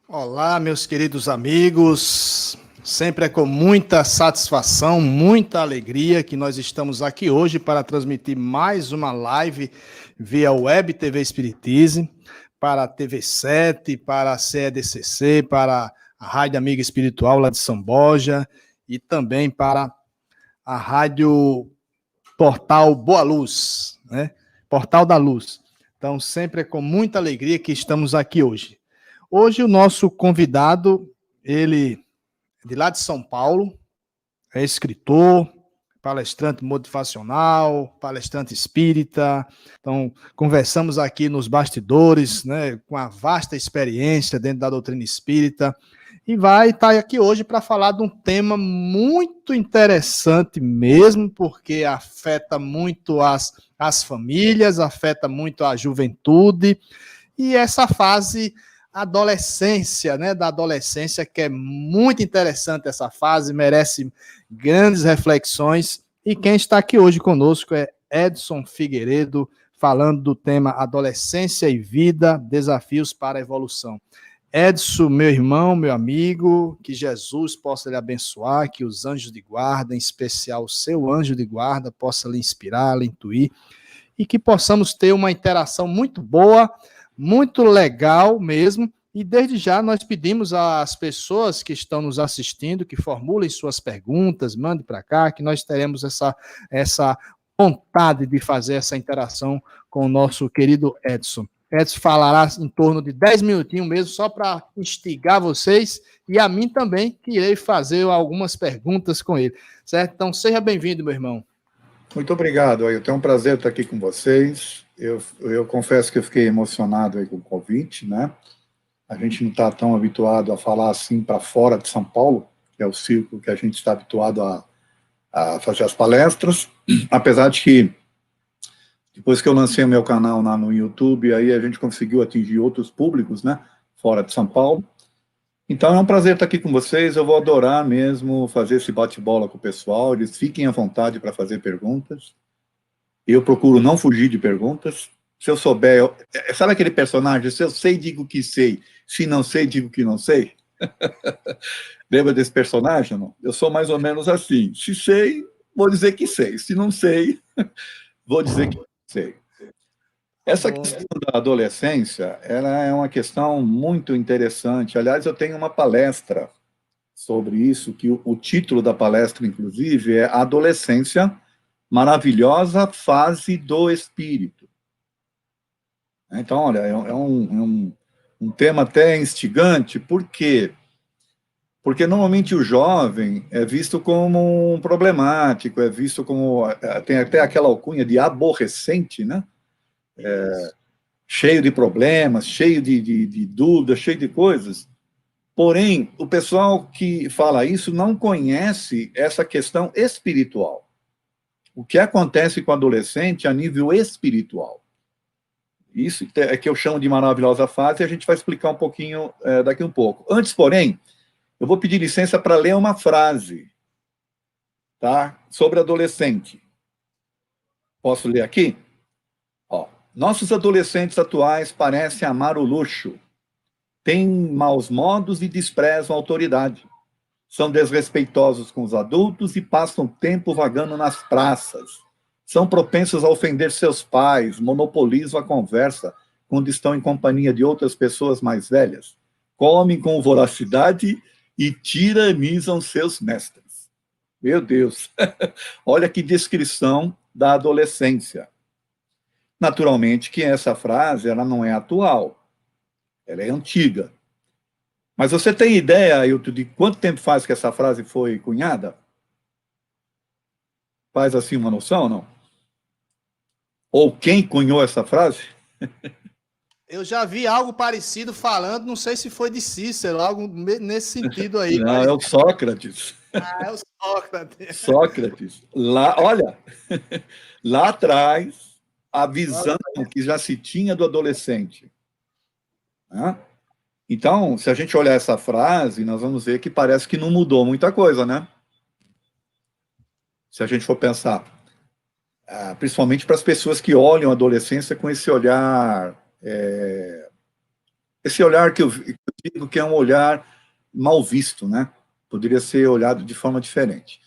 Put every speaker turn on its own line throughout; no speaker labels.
Olá, meus queridos amigos. Sempre é com muita satisfação, muita alegria que nós estamos aqui hoje para transmitir mais uma live via Web TV Espiritismo, para a TV7, para a CEDCC, para a Rádio Amiga Espiritual lá de São Borja e também para a Rádio Portal Boa Luz, né? Portal da Luz. Então, sempre é com muita alegria que estamos aqui hoje. Hoje o nosso convidado, ele é de lá de São Paulo, é escritor, palestrante motivacional, palestrante espírita. Então, conversamos aqui nos bastidores, né, com a vasta experiência dentro da doutrina espírita, e vai estar aqui hoje para falar de um tema muito interessante mesmo, porque afeta muito as famílias, afeta muito a juventude, e essa fase adolescência, né, da adolescência, que é muito interessante essa fase, merece grandes reflexões. E quem está aqui hoje conosco é Edson Figueiredo, falando do tema Adolescência e Vida, Desafios para a Evolução. Edson, meu irmão, meu amigo, que Jesus possa lhe abençoar, que os anjos de guarda, em especial o seu anjo de guarda, possa lhe inspirar, lhe intuir, e que possamos ter uma interação muito boa, muito legal mesmo, e desde já nós pedimos às pessoas que estão nos assistindo que formulem suas perguntas, mandem para cá, que nós teremos essa vontade de fazer essa interação com o nosso querido Edson. Edson falará em torno de 10 minutinhos mesmo, só para instigar vocês e a mim também, que irei fazer algumas perguntas com ele, certo? Então, seja bem-vindo, meu irmão.
Muito obrigado. Eu tenho um prazer estar aqui com vocês. Eu confesso que eu fiquei emocionado aí com o convite, né? A gente não está tão habituado a falar assim para fora de São Paulo, que é o círculo que a gente está habituado a fazer as palestras, apesar de que depois que eu lancei o meu canal lá no YouTube, aí a gente conseguiu atingir outros públicos, né? Fora de São Paulo. Então é um prazer estar aqui com vocês. Eu vou adorar mesmo fazer esse bate-bola com o pessoal. Eles fiquem à vontade para fazer perguntas. Eu procuro não fugir de perguntas. Se eu souber... Sabe aquele personagem? Se eu sei, digo que sei. Se não sei, digo que não sei. Lembra desse personagem? Não? Eu sou mais ou menos assim. Se sei, vou dizer que sei. Se não sei, vou dizer que não sei. Essa questão da adolescência, ela é uma questão muito interessante. Aliás, eu tenho uma palestra sobre isso, que o título da palestra, inclusive, é Adolescência, Maravilhosa Fase do Espírito. Então, olha, é um tema até instigante. Por quê? Porque normalmente o jovem é visto como um problemático, é visto como... Tem até aquela alcunha de aborrecente, né? Cheio de problemas, cheio de dúvidas, cheio de coisas. Porém, o pessoal que fala isso não conhece essa questão espiritual. O que acontece com o adolescente a nível espiritual. Isso é que eu chamo de maravilhosa fase, e a gente vai explicar um pouquinho daqui um pouco. Antes, porém, eu vou pedir licença para ler uma frase, tá? Sobre adolescente. Posso ler aqui? Ó, nossos adolescentes atuais parecem amar o luxo, têm maus modos e desprezam a autoridade. São desrespeitosos com os adultos e passam tempo vagando nas praças. São propensos a ofender seus pais, monopolizam a conversa quando estão em companhia de outras pessoas mais velhas. Comem com voracidade e tiranizam seus mestres. Meu Deus! Olha que descrição da adolescência. Naturalmente que essa frase ela não é atual, ela é antiga. Mas você tem ideia, Ailton, de quanto tempo faz que essa frase foi cunhada? Faz assim uma noção, não? Ou quem cunhou essa frase?
Eu já vi algo parecido falando, não sei se foi de Cícero, algo nesse sentido aí.
Não,
Mas...
é o Sócrates.
Ah, é o Sócrates.
Sócrates. Lá, olha, lá atrás, a visão que já se tinha do adolescente. Né? Então, se a gente olhar essa frase, nós vamos ver que parece que não mudou muita coisa, né? Se a gente for pensar, principalmente para as pessoas que olham a adolescência com esse olhar que os digo que é um olhar mal visto, né? Poderia ser olhado de forma diferente.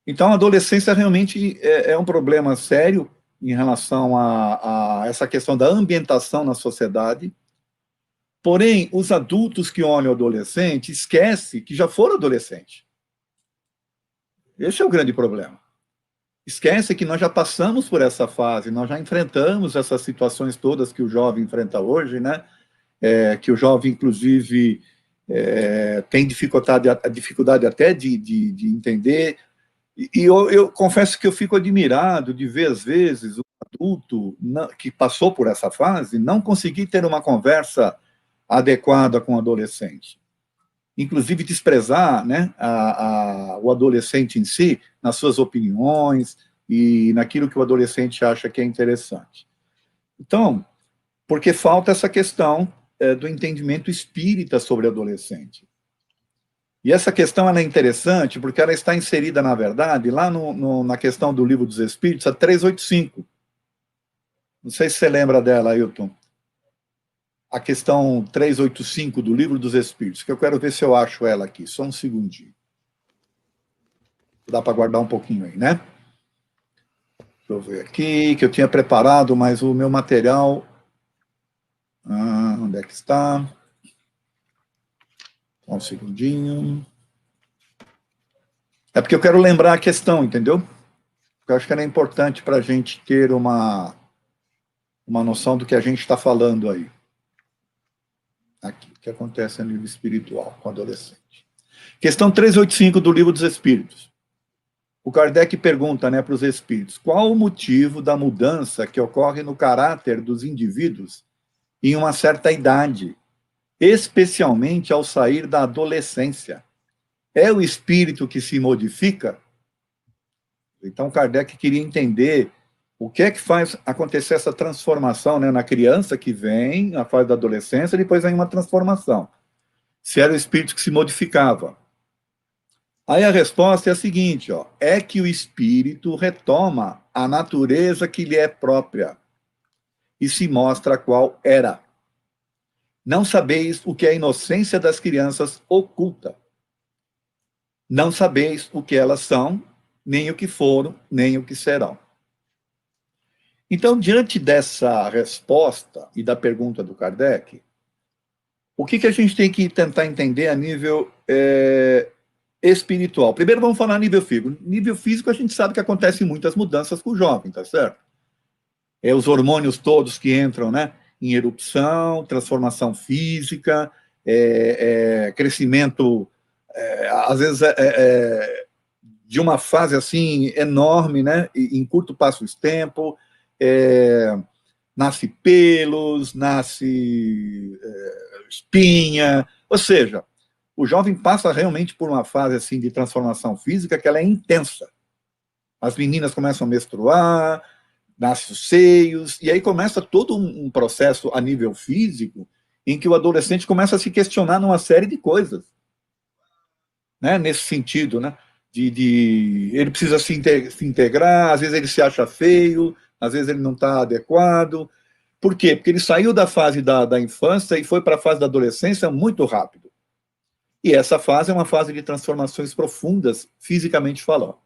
Então, a adolescência realmente é um problema sério em relação a essa questão da ambientação na sociedade. Porém, os adultos que olham o adolescente esquecem que já foram adolescentes. Esse é o grande problema. Esquece que nós já passamos por essa fase, nós já enfrentamos essas situações todas que o jovem enfrenta hoje, né? Que o jovem, inclusive, tem dificuldade até de entender. E eu confesso que eu fico admirado de ver, às vezes, o adulto que passou por essa fase não conseguir ter uma conversa adequada com o adolescente. Inclusive, desprezar, né, o adolescente em si, nas suas opiniões e naquilo que o adolescente acha que é interessante. Então, porque falta essa questão do entendimento espírita sobre o adolescente. E essa questão ela é interessante porque ela está inserida, na verdade, lá na questão do Livro dos Espíritos, a 385. Não sei se você lembra dela, Ailton. A questão 385 do Livro dos Espíritos, que eu quero ver se eu acho ela aqui. Só um segundinho. Dá para guardar um pouquinho aí, né? Deixa eu ver aqui, que eu tinha preparado, mas o meu material... onde é que está? Só um segundinho. É porque eu quero lembrar a questão, entendeu? Eu acho que era importante para a gente ter uma noção do que a gente está falando aí. Aqui, o que acontece a nível espiritual com o adolescente. Questão 385 do Livro dos Espíritos. O Kardec pergunta, né, para os espíritos, qual o motivo da mudança que ocorre no caráter dos indivíduos em uma certa idade, especialmente ao sair da adolescência? É o espírito que se modifica? Então, Kardec queria entender o que é que faz acontecer essa transformação, né, na criança que vem, na fase da adolescência, depois vem uma transformação. Se era o espírito que se modificava. Aí a resposta é a seguinte, ó, é que o espírito retoma a natureza que lhe é própria e se mostra qual era. Não sabeis o que a inocência das crianças oculta. Não sabeis o que elas são, nem o que foram, nem o que serão. Então, diante dessa resposta e da pergunta do Kardec, o que a gente tem que tentar entender a nível espiritual? Primeiro vamos falar a nível físico. Nível físico a gente sabe que acontecem muitas mudanças com o jovem, tá certo? Os hormônios todos que entram, né, em erupção, transformação física, crescimento, às vezes de uma fase assim enorme, né, em curto espaço de tempo, nasce pelos, nasce espinha, ou seja, o jovem passa realmente por uma fase assim de transformação física que ela é intensa. As meninas começam a menstruar, nascem os seios, e aí começa todo um processo a nível físico em que o adolescente começa a se questionar numa série de coisas, né, nesse sentido, né, ele precisa se integrar, às vezes ele se acha feio, às vezes ele não está adequado. Por quê? Porque ele saiu da fase da infância e foi para a fase da adolescência muito rápido. E essa fase é uma fase de transformações profundas, fisicamente falando.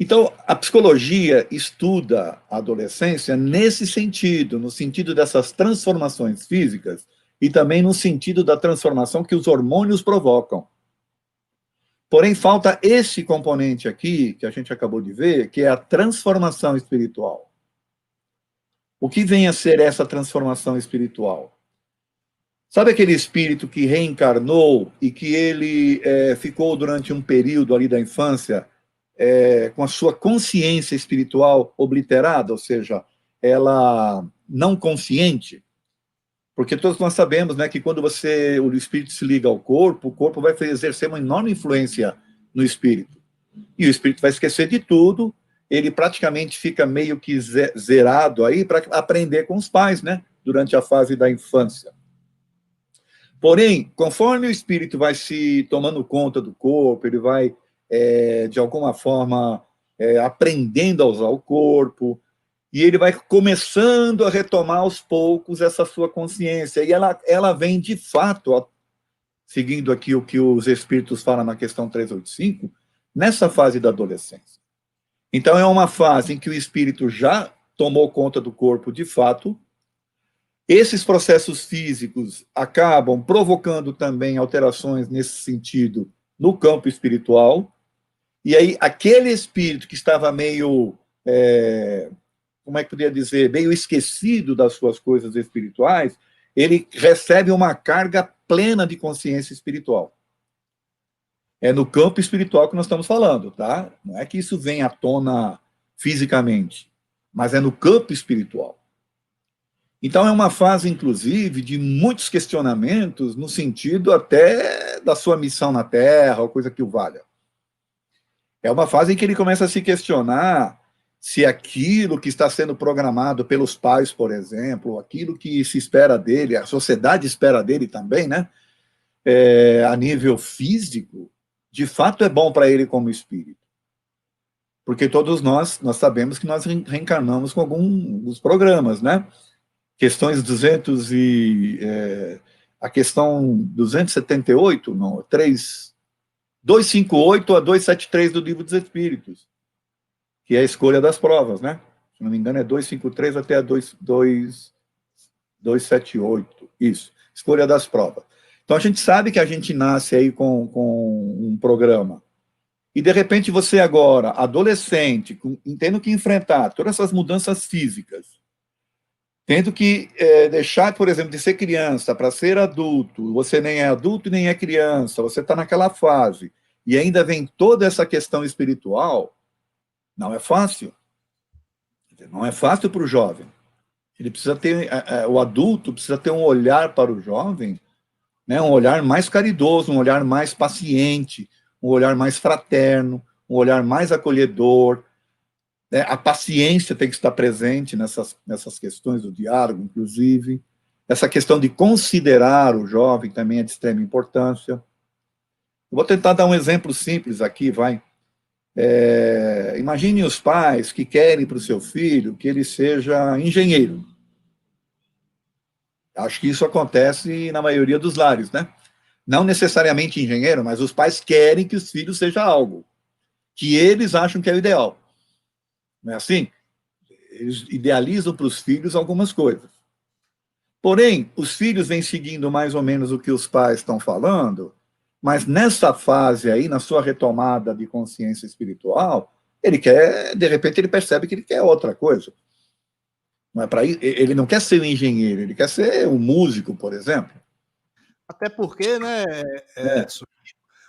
Então, a psicologia estuda a adolescência nesse sentido, no sentido dessas transformações físicas e também no sentido da transformação que os hormônios provocam. Porém, falta esse componente aqui, que a gente acabou de ver, que é a transformação espiritual. O que vem a ser essa transformação espiritual? Sabe aquele espírito que reencarnou e que ele ficou durante um período ali da infância com a sua consciência espiritual obliterada, ou seja, ela não consciente? Porque todos nós sabemos, né, que quando o espírito se liga ao corpo, o corpo vai exercer uma enorme influência no espírito. E o espírito vai esquecer de tudo, ele praticamente fica meio que zerado aí para aprender com os pais, né, durante a fase da infância. Porém, conforme o espírito vai se tomando conta do corpo, ele vai, de alguma forma, aprendendo a usar o corpo, e ele vai começando a retomar aos poucos essa sua consciência, e ela vem de fato, ó, seguindo aqui o que os espíritos falam na questão 385, nessa fase da adolescência. Então é uma fase em que o espírito já tomou conta do corpo de fato. Esses processos físicos acabam provocando também alterações nesse sentido no campo espiritual, e aí aquele espírito que estava meio, como é que poderia dizer, meio esquecido das suas coisas espirituais, ele recebe uma carga plena de consciência espiritual. É no campo espiritual que nós estamos falando, tá? Não é que isso venha à tona fisicamente, mas é no campo espiritual. Então, é uma fase, inclusive, de muitos questionamentos, no sentido até da sua missão na Terra, ou coisa que o valha. É uma fase em que ele começa a se questionar se aquilo que está sendo programado pelos pais, por exemplo, aquilo que se espera dele, a sociedade espera dele também, né? A nível físico, de fato é bom para ele como espírito. Porque todos nós sabemos que nós reencarnamos com alguns programas, né? Questões 200 a questão 278, não, 258 a 273 do Livro dos Espíritos, que é a escolha das provas, né? Se não me engano, é 253 até a 278, isso, escolha das provas. Então, a gente sabe que a gente nasce aí com um programa, e, de repente, você agora, adolescente, tendo que enfrentar todas essas mudanças físicas, tendo que deixar, por exemplo, de ser criança para ser adulto, você nem é adulto e nem é criança, você está naquela fase, e ainda vem toda essa questão espiritual, não é fácil. Não é fácil para o jovem. Ele precisa ter, o adulto precisa ter um olhar para o jovem, né, um olhar mais caridoso, um olhar mais paciente, um olhar mais fraterno, um olhar mais acolhedor. A paciência tem que estar presente nessas questões do diálogo, inclusive. Essa questão de considerar o jovem também é de extrema importância. Eu vou tentar dar um exemplo simples aqui, vai. Imagine os pais que querem para o seu filho que ele seja engenheiro. Acho que isso acontece na maioria dos lares, né? Não necessariamente engenheiro, mas os pais querem que os filhos sejam algo que eles acham que é o ideal. Não é assim? Eles idealizam para os filhos algumas coisas. Porém, os filhos vêm seguindo mais ou menos o que os pais estão falando, mas nessa fase aí, na sua retomada de consciência espiritual, ele quer, de repente, ele percebe que ele quer outra coisa. Não é para ele não quer ser um engenheiro, ele quer ser um músico, por exemplo.
Até porque, né,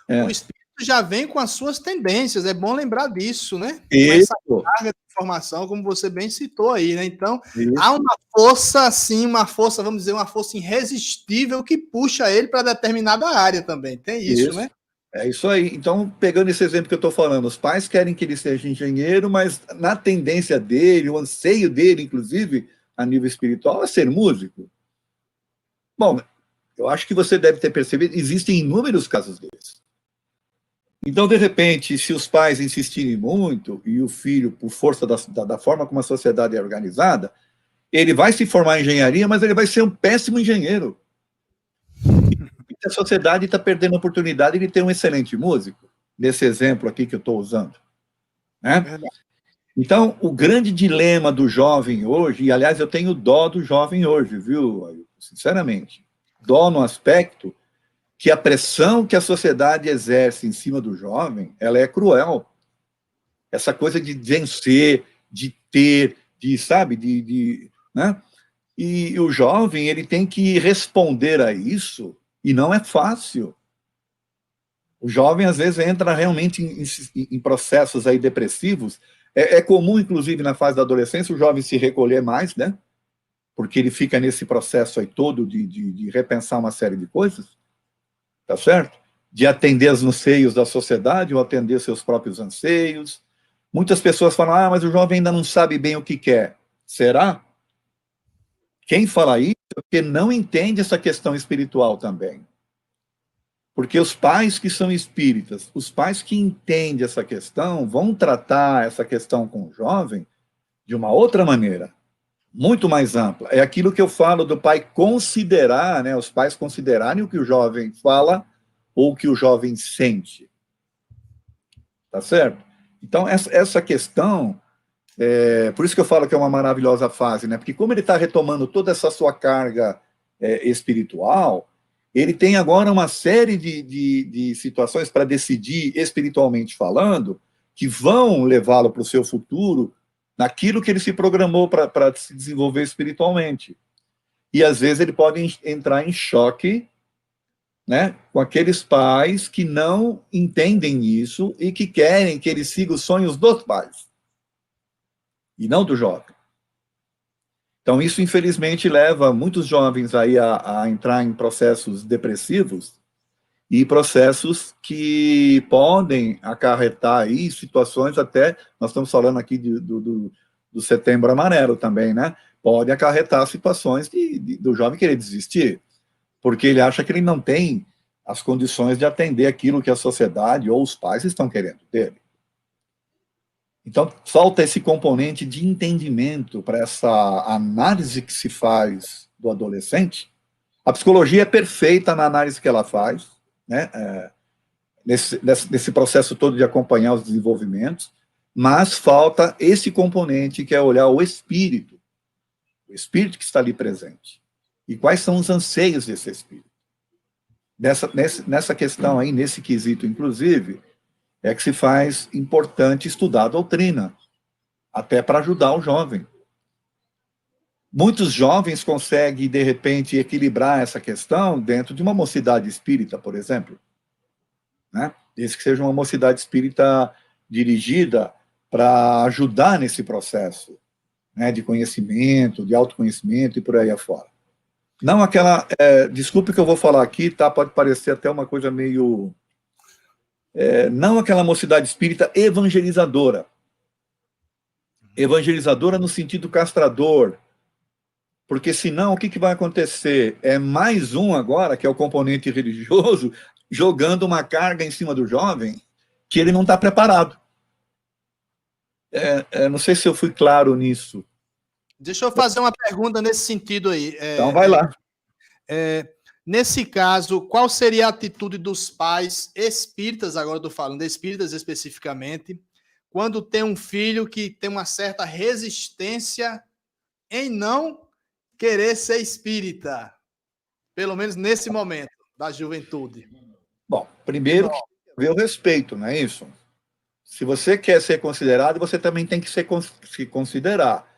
o
É.
espírito já vem com as suas tendências, é bom lembrar disso, né? Com
Isso.
essa carga de informação, como você bem citou aí, né? Então,
Isso.
há uma força, assim, uma força, vamos dizer, uma força irresistível que puxa ele para determinada área também. Tem isso, né?
É isso aí. Então, pegando esse exemplo que eu estou falando, os pais querem que ele seja engenheiro, mas na tendência dele, o anseio dele, inclusive, a nível espiritual, é ser músico. Bom, eu acho que você deve ter percebido, existem inúmeros casos desses. Então, de repente, se os pais insistirem muito, e o filho, por força da forma como a sociedade é organizada, ele vai se formar em engenharia, mas ele vai ser um péssimo engenheiro. A sociedade está perdendo a oportunidade de ter um excelente músico, nesse exemplo aqui que eu estou usando. Né? Então, o grande dilema do jovem hoje, e aliás, eu tenho dó do jovem hoje, viu? Sinceramente. Dó no aspecto que a pressão que a sociedade exerce em cima do jovem, ela é cruel. Essa coisa de vencer, de ter, sabe, né? E o jovem, ele tem que responder a isso, e não é fácil. O jovem, às vezes, entra realmente em processos aí depressivos. É comum, inclusive, na fase da adolescência, o jovem se recolher mais, né? Porque ele fica nesse processo aí todo de repensar uma série de coisas, tá certo? De atender os anseios da sociedade ou atender seus próprios anseios. Muitas pessoas falam, mas o jovem ainda não sabe bem o que quer. Será? Quem fala isso é porque não entende essa questão espiritual também. Porque os pais que são espíritas, os pais que entendem essa questão, vão tratar essa questão com o jovem de uma outra maneira, muito mais ampla. É aquilo que eu falo do pai considerar, né, os pais considerarem o que o jovem fala ou o que o jovem sente. Tá certo? Então, essa questão, por isso que eu falo que é uma maravilhosa fase, né? Porque como ele está retomando toda essa sua carga espiritual, ele tem agora uma série de situações para decidir, espiritualmente falando, que vão levá-lo para o seu futuro naquilo que ele se programou para se desenvolver espiritualmente. E, às vezes, ele pode entrar em choque, né, com aqueles pais que não entendem isso e que querem que ele siga os sonhos dos pais, e não do jovem. Então, isso, infelizmente, leva muitos jovens aí a entrar em processos depressivos e processos que podem acarretar aí situações até, nós estamos falando aqui do Setembro Amarelo também, né? Pode acarretar situações do jovem querer desistir, porque ele acha que ele não tem as condições de atender aquilo que a sociedade ou os pais estão querendo dele. Então, falta esse componente de entendimento para essa análise que se faz do adolescente. A psicologia é perfeita na análise que ela faz, né? Nesse processo todo de acompanhar os desenvolvimentos, mas falta esse componente que é olhar o espírito que está ali presente. E quais são os anseios desse espírito. Nessa questão aí, nesse quesito, inclusive, é que se faz importante estudar a doutrina, até para ajudar o jovem. Muitos jovens conseguem, de repente, equilibrar essa questão dentro de uma mocidade espírita, por exemplo, né? Desde que seja uma mocidade espírita dirigida para ajudar nesse processo, né, de conhecimento, de autoconhecimento e por aí afora. Não aquela... desculpe o que eu vou falar aqui, tá? Pode parecer até uma coisa meio... não aquela mocidade espírita evangelizadora. Evangelizadora no sentido castrador. Porque senão, o que vai acontecer? É mais um agora, que é o componente religioso, jogando uma carga em cima do jovem que ele não está preparado. Não sei se eu fui claro nisso.
Deixa eu fazer uma pergunta nesse sentido aí.
Então, vai lá.
Nesse caso, qual seria a atitude dos pais espíritas, agora estou falando de espíritas especificamente, quando tem um filho que tem uma certa resistência em não querer ser espírita, pelo menos nesse momento da juventude?
Bom, primeiro, ver o respeito, não é isso? Se você quer ser considerado, você também tem que se considerar.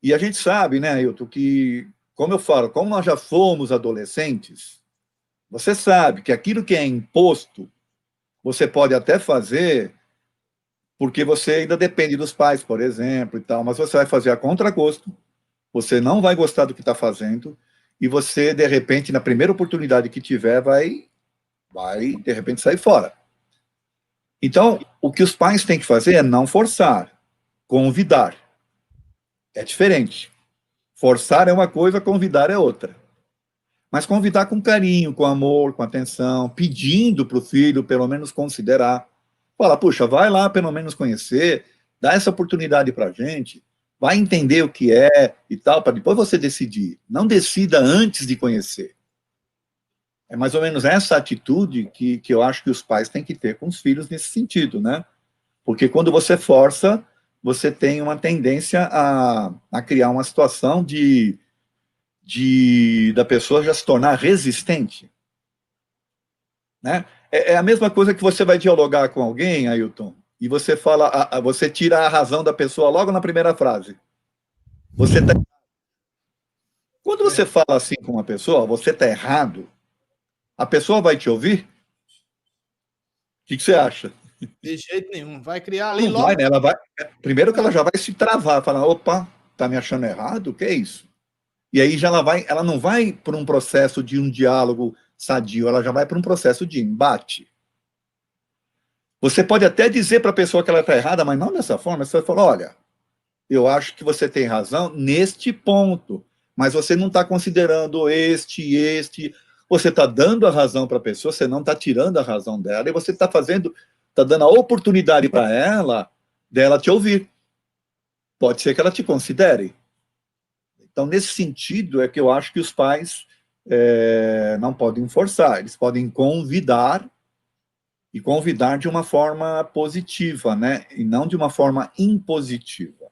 E a gente sabe, né, Ailton, que, como eu falo, como nós já fomos adolescentes, você sabe que aquilo que é imposto, você pode até fazer, porque você ainda depende dos pais, por exemplo, e tal, mas você vai fazer a contragosto, você não vai gostar do que está fazendo, e você, de repente, na primeira oportunidade que tiver, vai de repente, sair fora. Então, o que os pais têm que fazer é não forçar, convidar. É diferente. Forçar é uma coisa, convidar é outra. Mas convidar com carinho, com amor, com atenção, pedindo para o filho, pelo menos, considerar. Fala, puxa, vai lá, pelo menos, conhecer, dá essa oportunidade para a gente, vai entender o que é e tal, para depois você decidir. Não decida antes de conhecer. É mais ou menos essa atitude que eu acho que os pais têm que ter com os filhos nesse sentido, né? Porque quando você força, você tem uma tendência a criar uma situação da pessoa já se tornar resistente. Né? É a mesma coisa que você vai dialogar com alguém, Ailton, e você fala, você tira a razão da pessoa logo na primeira frase. Quando você fala assim com uma pessoa, você está errado, a pessoa vai te ouvir? O que você acha?
De jeito nenhum. Vai criar ali
não
logo...
vai, né? Ela vai, primeiro que ela já vai se travar, falar, opa, tá me achando errado? O que é isso? E aí ela não vai para um processo de um diálogo sadio, ela já vai para um processo de embate. Você pode até dizer para a pessoa que ela está errada, mas não dessa forma. Você vai falar, olha, eu acho que você tem razão neste ponto, mas você não está considerando este. Você está dando a razão para a pessoa, você não está tirando a razão dela, e você está dando a oportunidade para ela, dela te ouvir. pode ser que ela te considere. Então, nesse sentido, é que eu acho que os pais não podem forçar, eles podem convidar, e convidar de uma forma positiva, né? E não de uma forma impositiva.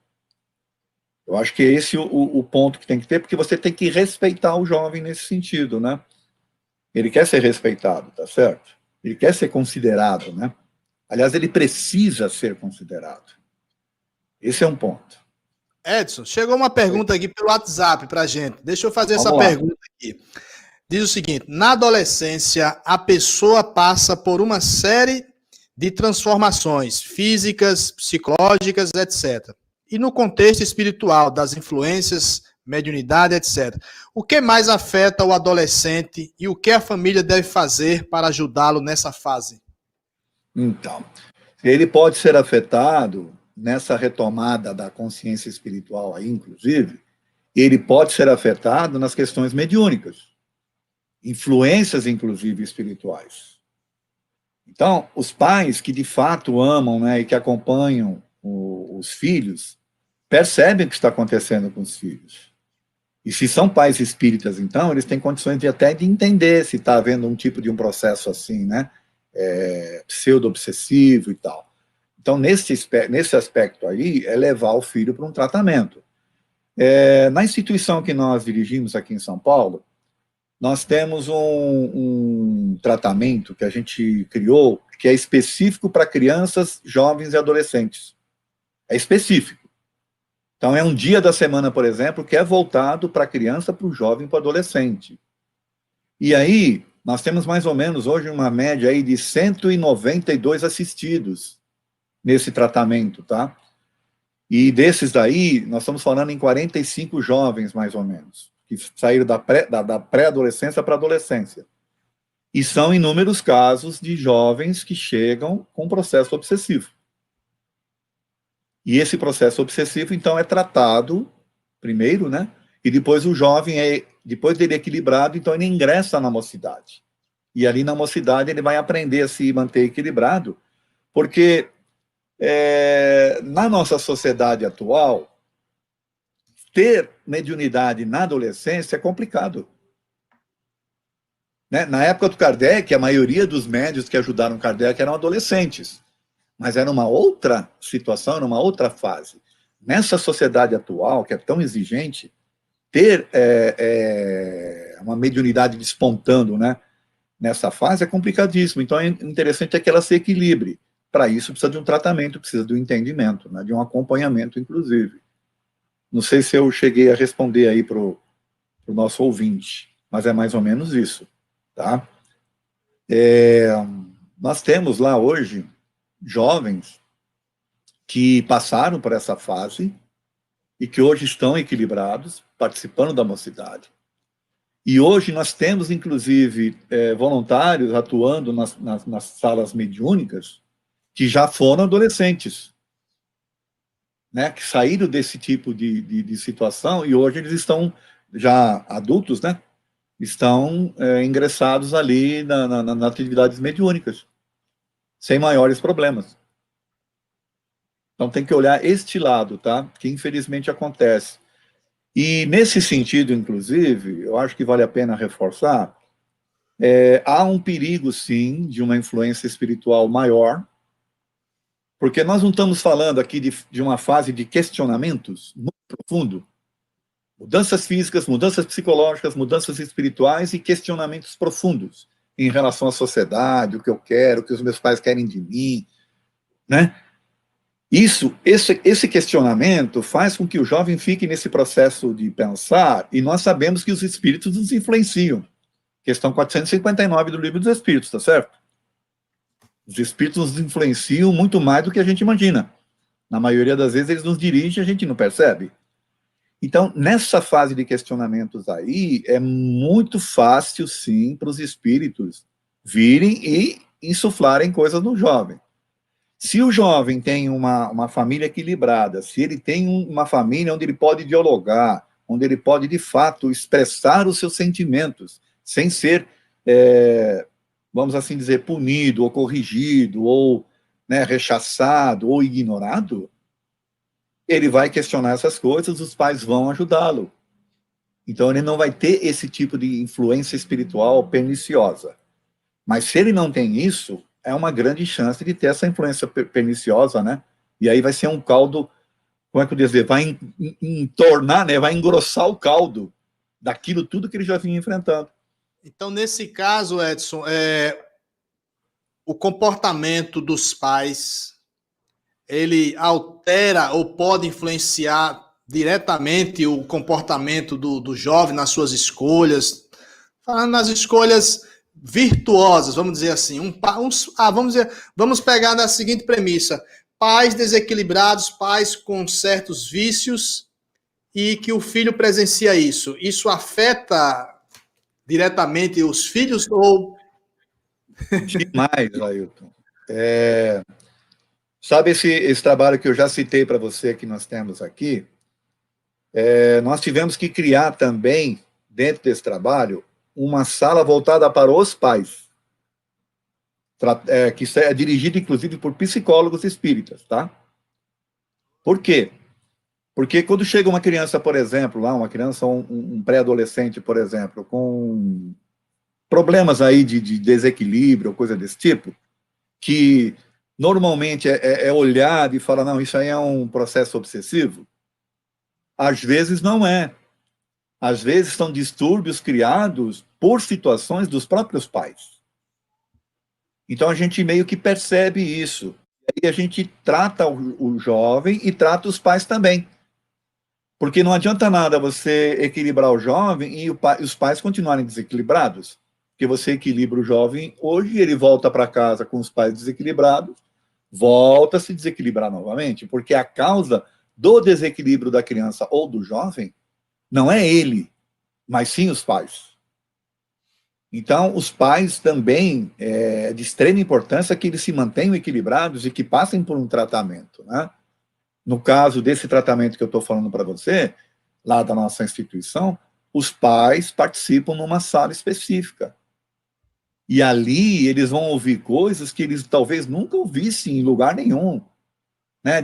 Eu acho que é esse o ponto que tem que ter, porque você tem que respeitar o jovem nesse sentido, né? Ele quer ser respeitado, tá certo? Ele quer ser considerado, né? Aliás, ele precisa ser considerado. Esse é um ponto.
Edson, chegou uma pergunta aqui pelo WhatsApp para gente. Deixa eu fazer essa
Vamos lá.
pergunta aqui. Diz o seguinte: na adolescência, a pessoa passa por uma série de transformações físicas, psicológicas, etc. E no contexto espiritual, das influências, mediunidade, etc. O que mais afeta o adolescente e o que a família deve fazer para ajudá-lo nessa fase?
Então, ele pode ser afetado nessa retomada da consciência espiritual aí, inclusive, ele pode ser afetado nas questões mediúnicas, influências, inclusive, espirituais. Então, os pais que de fato amam, né, e que acompanham os filhos, percebem o que está acontecendo com os filhos. E se são pais espíritas, então, eles têm condições de até de entender se está havendo um tipo de um processo assim, né, pseudo-obsessivo e tal. Então, nesse aspecto aí, é levar o filho para um tratamento. Na instituição que nós dirigimos aqui em São Paulo, nós temos um tratamento que a gente criou, que é específico para crianças, jovens e adolescentes. É específico. Então, é um dia da semana, por exemplo, que é voltado para a criança, para o jovem, para o adolescente. E aí, nós temos mais ou menos hoje uma média aí de 192 assistidos nesse tratamento, tá? E desses daí, nós estamos falando em 45 jovens, mais ou menos, que saíram da pré-adolescência para a adolescência. E são inúmeros casos de jovens que chegam com processo obsessivo. E esse processo obsessivo, então, é tratado primeiro, né? E depois o jovem, depois dele equilibrado, então ele ingressa na mocidade. E ali na mocidade ele vai aprender a se manter equilibrado, porque na nossa sociedade atual, ter mediunidade na adolescência é complicado. Né? Na época do Kardec, a maioria dos médiuns que ajudaram Kardec eram adolescentes, mas era uma outra situação, era uma outra fase. Nessa sociedade atual, que é tão exigente, ter uma mediunidade despontando, né, nessa fase é complicadíssimo. Então, é interessante que ela se equilibre. Para isso, precisa de um tratamento, precisa de um entendimento, né, de um acompanhamento, inclusive. Não sei se eu cheguei a responder aí para o nosso ouvinte, mas é mais ou menos isso. Tá? Nós temos lá hoje jovens que passaram por essa fase e que hoje estão equilibrados, participando da mocidade. E hoje nós temos, inclusive, voluntários atuando nas salas mediúnicas que já foram adolescentes, né, que saíram desse tipo de situação e hoje eles estão já adultos, né, estão ingressados ali nas atividades mediúnicas, sem maiores problemas. Então tem que olhar este lado, tá? Que infelizmente acontece. E nesse sentido, inclusive, eu acho que vale a pena reforçar, há um perigo, sim, de uma influência espiritual maior, porque nós não estamos falando aqui de uma fase de questionamentos muito profundo, mudanças físicas, mudanças psicológicas, mudanças espirituais e questionamentos profundos em relação à sociedade, o que eu quero, o que os meus pais querem de mim, né? Esse questionamento faz com que o jovem fique nesse processo de pensar, e nós sabemos que os espíritos nos influenciam. Questão 459 do Livro dos Espíritos, tá certo? Os espíritos nos influenciam muito mais do que a gente imagina. Na maioria das vezes eles nos dirigem e a gente não percebe. Então, nessa fase de questionamentos aí, é muito fácil, sim, para os espíritos virem e insuflarem coisas no jovem. Se o jovem tem uma família equilibrada, se ele tem uma família onde ele pode dialogar, onde ele pode, de fato, expressar os seus sentimentos, sem ser, vamos assim dizer, punido, ou corrigido, ou, né, rechaçado, ou ignorado, ele vai questionar essas coisas, os pais vão ajudá-lo. Então, ele não vai ter esse tipo de influência espiritual perniciosa. Mas se ele não tem isso, é uma grande chance de ter essa influência perniciosa, né? E aí vai ser um caldo, como é que eu dizer, vai entornar, né? Vai engrossar o caldo daquilo tudo que ele já vinha enfrentando.
Então, nesse caso, Edson, o comportamento dos pais, ele altera ou pode influenciar diretamente o comportamento do jovem nas suas escolhas, falando nas escolhas virtuosas, vamos dizer assim. Vamos pegar na seguinte premissa: pais desequilibrados, pais com certos vícios e que o filho presencia isso. Isso afeta diretamente os filhos ou...
Demais, Ailton. Sabe esse trabalho que eu já citei para você que nós temos aqui? Nós tivemos que criar também, dentro desse trabalho, uma sala voltada para os pais, que é dirigida, inclusive, por psicólogos espíritas, tá? Por quê? Porque quando chega uma criança, por exemplo, lá, uma criança, um pré-adolescente, por exemplo, com problemas aí de desequilíbrio, coisa desse tipo, que normalmente é olhado e fala, não, isso aí é um processo obsessivo, às vezes não é. Às vezes são distúrbios criados por situações dos próprios pais. Então a gente meio que percebe isso. E a gente trata o jovem e trata os pais também. Porque não adianta nada você equilibrar o jovem e os pais continuarem desequilibrados. Porque você equilibra o jovem hoje, ele volta para casa com os pais desequilibrados, volta a se desequilibrar novamente. Porque a causa do desequilíbrio da criança ou do jovem não é ele, mas sim os pais. Então, os pais também, é de extrema importância que eles se mantenham equilibrados e que passem por um tratamento, né? No caso desse tratamento que eu estou falando para você, lá da nossa instituição, os pais participam numa sala específica. E ali eles vão ouvir coisas que eles talvez nunca ouvissem em lugar nenhum, né?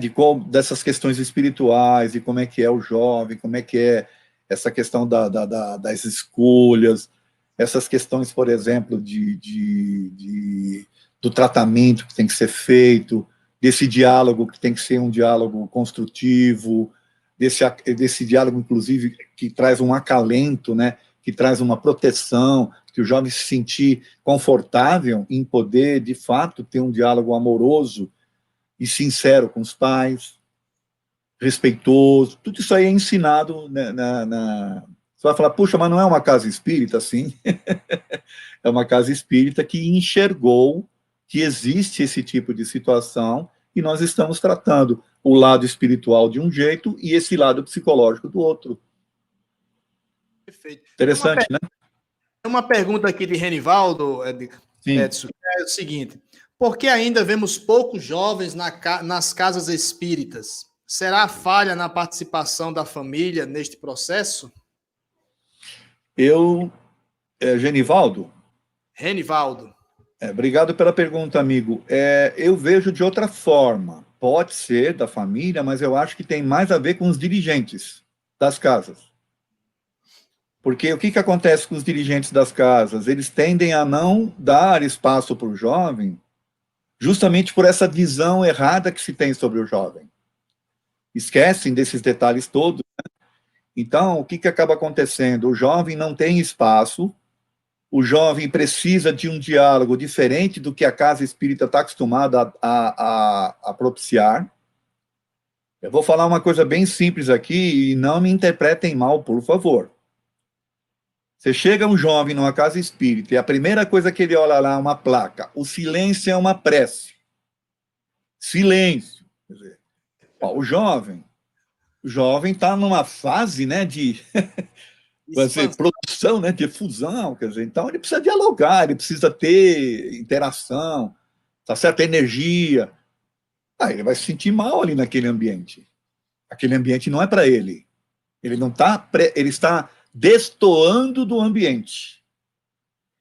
Dessas questões espirituais, de como é que é o jovem, como é que é essa questão das escolhas, essas questões, por exemplo, do tratamento que tem que ser feito, desse diálogo que tem que ser um diálogo construtivo, desse diálogo, inclusive, que traz um acalento, né, que traz uma proteção, que o jovem se sentir confortável em poder, de fato, ter um diálogo amoroso e sincero com os pais, respeitoso. Tudo isso aí é ensinado Você vai falar, puxa, mas não é uma casa espírita? Sim, é uma casa espírita que enxergou que existe esse tipo de situação e nós estamos tratando o lado espiritual de um jeito e esse lado psicológico do outro.
Perfeito.
Interessante, né?
Tem uma pergunta aqui de Renivaldo, Edson, é o seguinte: por que ainda vemos poucos jovens nas casas espíritas? Será falha na participação da família neste processo?
Genivaldo?
Renivaldo.
Obrigado pela pergunta, amigo. Eu vejo de outra forma. Pode ser da família, mas eu acho que tem mais a ver com os dirigentes das casas. Porque o que acontece com os dirigentes das casas? Eles tendem a não dar espaço para o jovem, justamente por essa visão errada que se tem sobre o jovem. Esquecem desses detalhes todos, né? Então, o que acaba acontecendo? O jovem não tem espaço, o jovem precisa de um diálogo diferente do que a casa espírita está acostumada a propiciar. Eu vou falar uma coisa bem simples aqui e não me interpretem mal, por favor. Você chega um jovem numa casa espírita e a primeira coisa que ele olha lá é uma placa: o silêncio é uma prece. Silêncio. Quer dizer, o jovem está numa fase, né, de produção, né, de fusão, quer dizer, então ele precisa dialogar, ele precisa ter interação, tá certo? Energia. Ele vai se sentir mal ali naquele ambiente. Aquele ambiente não é para ele. Ele não está, ele está destoando do ambiente.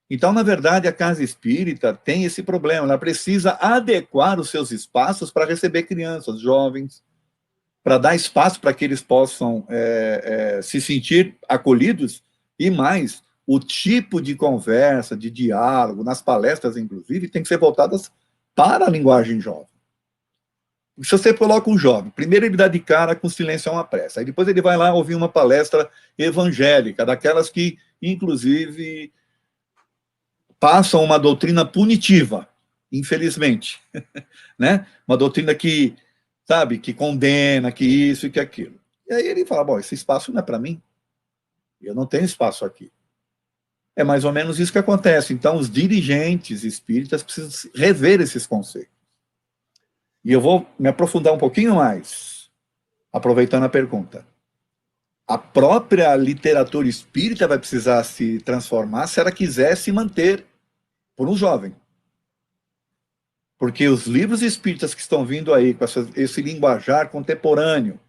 Então, na verdade, a casa espírita tem esse problema, ela precisa adequar os seus espaços para receber crianças, jovens, para dar espaço para que eles possam se sentir acolhidos, e mais, o tipo de conversa, de diálogo, nas palestras, inclusive, tem que ser voltadas para a linguagem jovem. Se você coloca um jovem, primeiro ele dá de cara com silêncio a uma prece, aí depois ele vai lá ouvir uma palestra evangélica, daquelas que, inclusive, passam uma doutrina punitiva, infelizmente, né? Uma doutrina que, sabe, que condena, que isso e que aquilo. E aí ele fala, bom, esse espaço não é para mim, eu não tenho espaço aqui. É mais ou menos isso que acontece. Então, os dirigentes espíritas precisam rever esses conceitos. E eu vou me aprofundar um pouquinho mais, aproveitando a pergunta. A própria literatura espírita vai precisar se transformar se ela quiser se manter por um jovem. Porque os livros espíritas que estão vindo aí, com esse linguajar contemporâneo,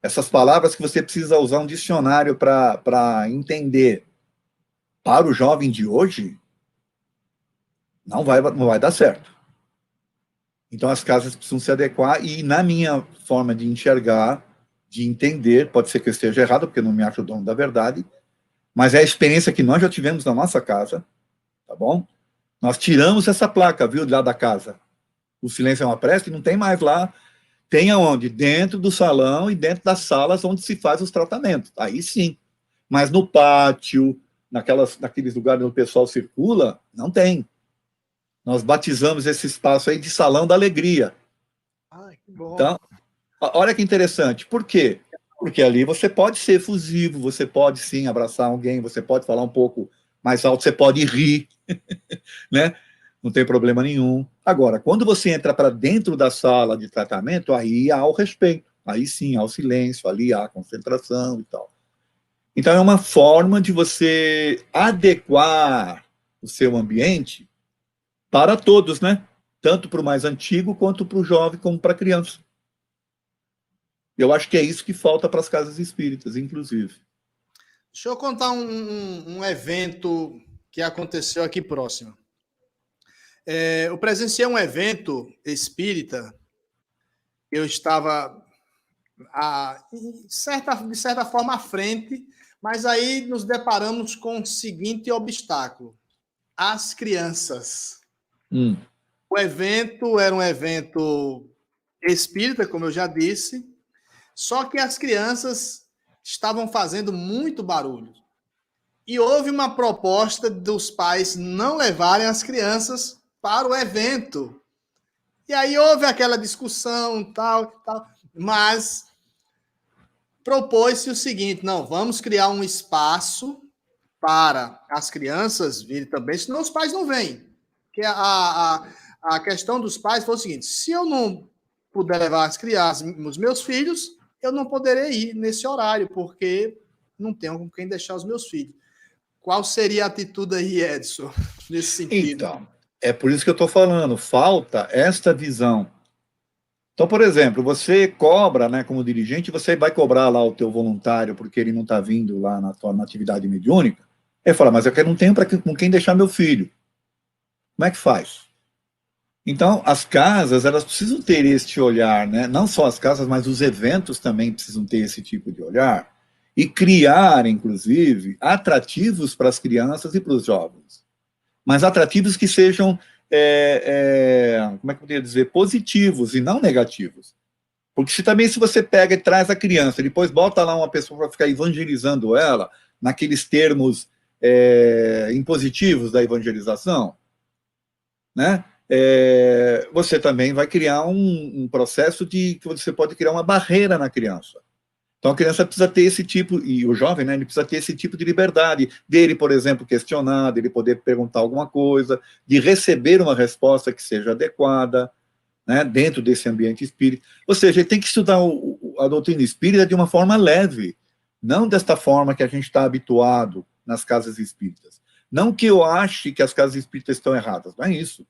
essas palavras que você precisa usar um dicionário para entender, para o jovem de hoje, não vai dar certo. Então as casas precisam se adequar, e na minha forma de enxergar, de entender, pode ser que eu esteja errado, porque eu não me acho o dono da verdade, mas é a experiência que nós já tivemos na nossa casa, tá bom? Nós tiramos essa placa, viu, lá da casa. O silêncio é uma prece, não tem mais lá. Tem aonde? Dentro do salão e dentro das salas onde se faz os tratamentos. Aí sim. Mas no pátio, naqueles lugares onde o pessoal circula, não tem. Nós batizamos esse espaço aí de Salão da Alegria.
Ai, que bom.
Então, olha que interessante. Por quê? Porque ali você pode ser efusivo, você pode sim abraçar alguém, você pode falar um pouco mais alto, você pode rir, né? Não tem problema nenhum. Agora, quando você entra para dentro da sala de tratamento, aí há o respeito, aí sim há o silêncio, ali há a concentração e tal. Então, é uma forma de você adequar o seu ambiente para todos, né? Tanto para o mais antigo, quanto para o jovem, como para a criança. Eu acho que é isso que falta para as casas espíritas, inclusive.
Deixa eu contar um evento que aconteceu aqui próximo. Eu presenciei um evento espírita. Eu estava, de certa forma, à frente, mas aí nos deparamos com o seguinte obstáculo: as crianças. O evento era um evento espírita, como eu já disse, só que as crianças estavam fazendo muito barulho. E houve uma proposta dos pais não levarem as crianças para o evento. E aí houve aquela discussão, tal, mas propôs-se o seguinte: não, vamos criar um espaço para as crianças virem também, senão os pais não vêm. Porque a questão dos pais foi o seguinte: se eu não puder levar as crianças, os meus filhos, eu não poderei ir nesse horário, porque não tenho com quem deixar os meus filhos. Qual seria a atitude aí, Edson, nesse sentido?
Então, é por isso que eu estou falando, falta esta visão. Então, por exemplo, você cobra, né, como dirigente, você vai cobrar lá o teu voluntário porque ele não está vindo lá na atividade mediúnica. Ele fala, mas eu não tenho com quem deixar meu filho. Como é que faz? Então, as casas, elas precisam ter este olhar, né? Não só as casas, mas os eventos também precisam ter esse tipo de olhar e criar, inclusive, atrativos para as crianças e para os jovens. Mas atrativos que sejam, como é que eu poderia dizer, positivos e não negativos. Porque se você pega e traz a criança, depois bota lá uma pessoa para ficar evangelizando ela, naqueles termos impositivos da evangelização, né? Você também vai criar um processo que você pode criar uma barreira na criança. Então, a criança precisa ter esse tipo, e o jovem, né, ele precisa ter esse tipo de liberdade, dele, por exemplo, questionar, dele poder perguntar alguma coisa, de receber uma resposta que seja adequada, né, dentro desse ambiente espírita. Ou seja, ele tem que estudar a doutrina espírita de uma forma leve, não desta forma que a gente está habituado nas casas espíritas. Não que eu ache que as casas espíritas estão erradas, não é isso.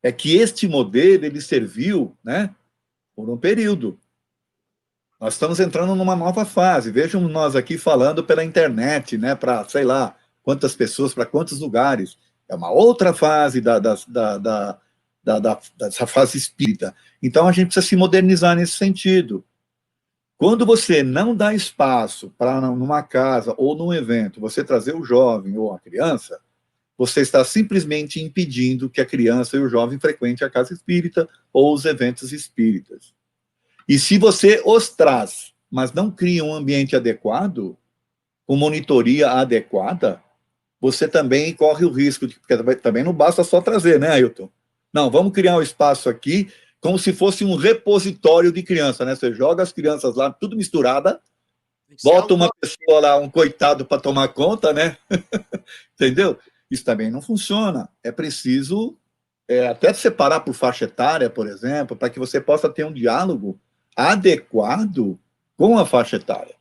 É que este modelo, ele serviu, né, por um período. Nós estamos entrando numa nova fase. Vejam nós aqui falando pela internet, né, para, sei lá, quantas pessoas, para quantos lugares. É uma outra fase dessa fase espírita. Então, a gente precisa se modernizar nesse sentido. Quando você não dá espaço para, numa casa ou num evento, você trazer o jovem ou a criança, você está simplesmente impedindo que a criança e o jovem frequentem a casa espírita ou os eventos espíritas. E se você os traz, mas não cria um ambiente adequado, com monitoria adequada, você também corre o risco de, porque também não basta só trazer, né, Ailton? Não, vamos criar um espaço aqui como se fosse um repositório de criança, né? Você joga as crianças lá, tudo misturada, bota uma pessoa lá, um coitado para tomar conta, né? Entendeu? Isso também não funciona. É preciso até separar por faixa etária, por exemplo, para que você possa ter um diálogo adequado com a faixa etária.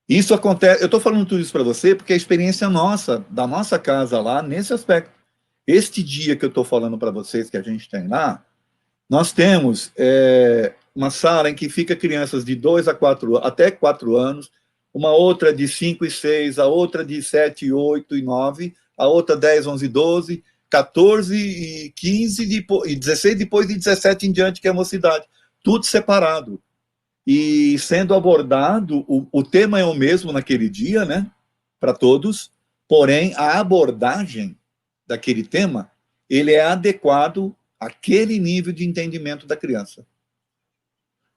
Isso acontece, eu estou falando tudo isso para você porque é a experiência nossa, da nossa casa lá, nesse aspecto. Este dia que eu estou falando para vocês, que a gente tem lá, nós temos uma sala em que fica crianças de 2 a 4, até 4 anos, uma outra de 5 e 6, a outra de 7, 8 e 9, a outra 10, 11 e 12, 14 e 15 e 16, depois de 17 em diante, que é a mocidade. Tudo separado. E sendo abordado, o tema é o mesmo naquele dia, né? Para todos, porém, a abordagem daquele tema, ele é adequado àquele nível de entendimento da criança.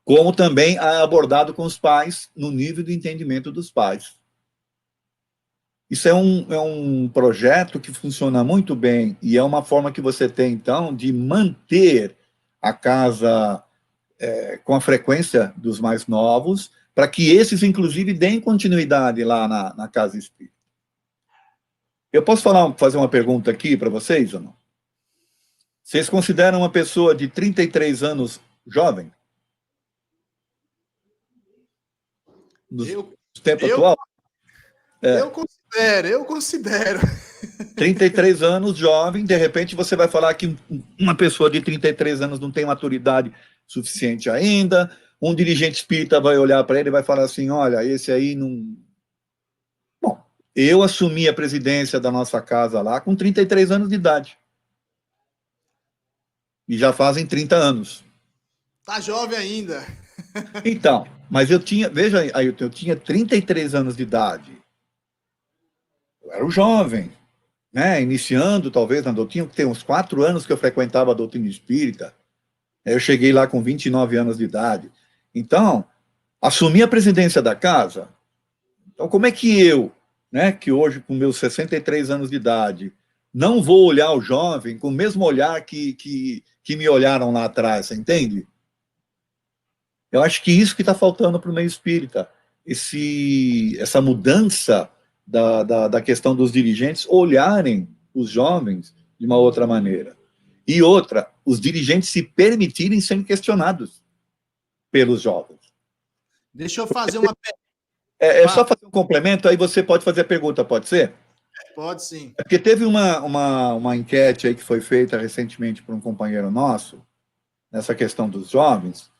Como também é abordado com os pais, no nível de entendimento dos pais. Isso é um projeto que funciona muito bem e é uma forma que você tem, então, de manter a casa com a frequência dos mais novos, para que esses, inclusive, deem continuidade lá na casa espírita. Eu posso fazer uma pergunta aqui para vocês ou não? Vocês consideram uma pessoa de 33 anos jovem? No tempo atual?
Eu considero.
33 anos, jovem, de repente você vai falar que uma pessoa de 33 anos não tem maturidade suficiente ainda, um dirigente espírita vai olhar para ele e vai falar assim, olha, esse aí não... Bom, eu assumi a presidência da nossa casa lá com 33 anos de idade. E já fazem 30 anos.
Tá jovem ainda.
Então, mas eu tinha, veja aí, eu tinha 33 anos de idade. Eu era um jovem, né? Iniciando, talvez, na doutrina, tem uns 4 anos que eu frequentava a doutrina espírita. Eu cheguei lá com 29 anos de idade. Então, assumi a presidência da casa. Então, como é que eu, né, que hoje, com meus 63 anos de idade, não vou olhar o jovem com o mesmo olhar que me olharam lá atrás, você entende? Eu acho que isso que está faltando para o meio espírita, essa mudança da questão dos dirigentes olharem os jovens de uma outra maneira. E outra, os dirigentes se permitirem ser questionados pelos jovens.
Deixa eu fazer uma pergunta.
É só fazer um complemento, aí você pode fazer a pergunta, pode ser?
Pode sim.
É porque teve uma enquete aí que foi feita recentemente por um companheiro nosso, nessa questão dos jovens,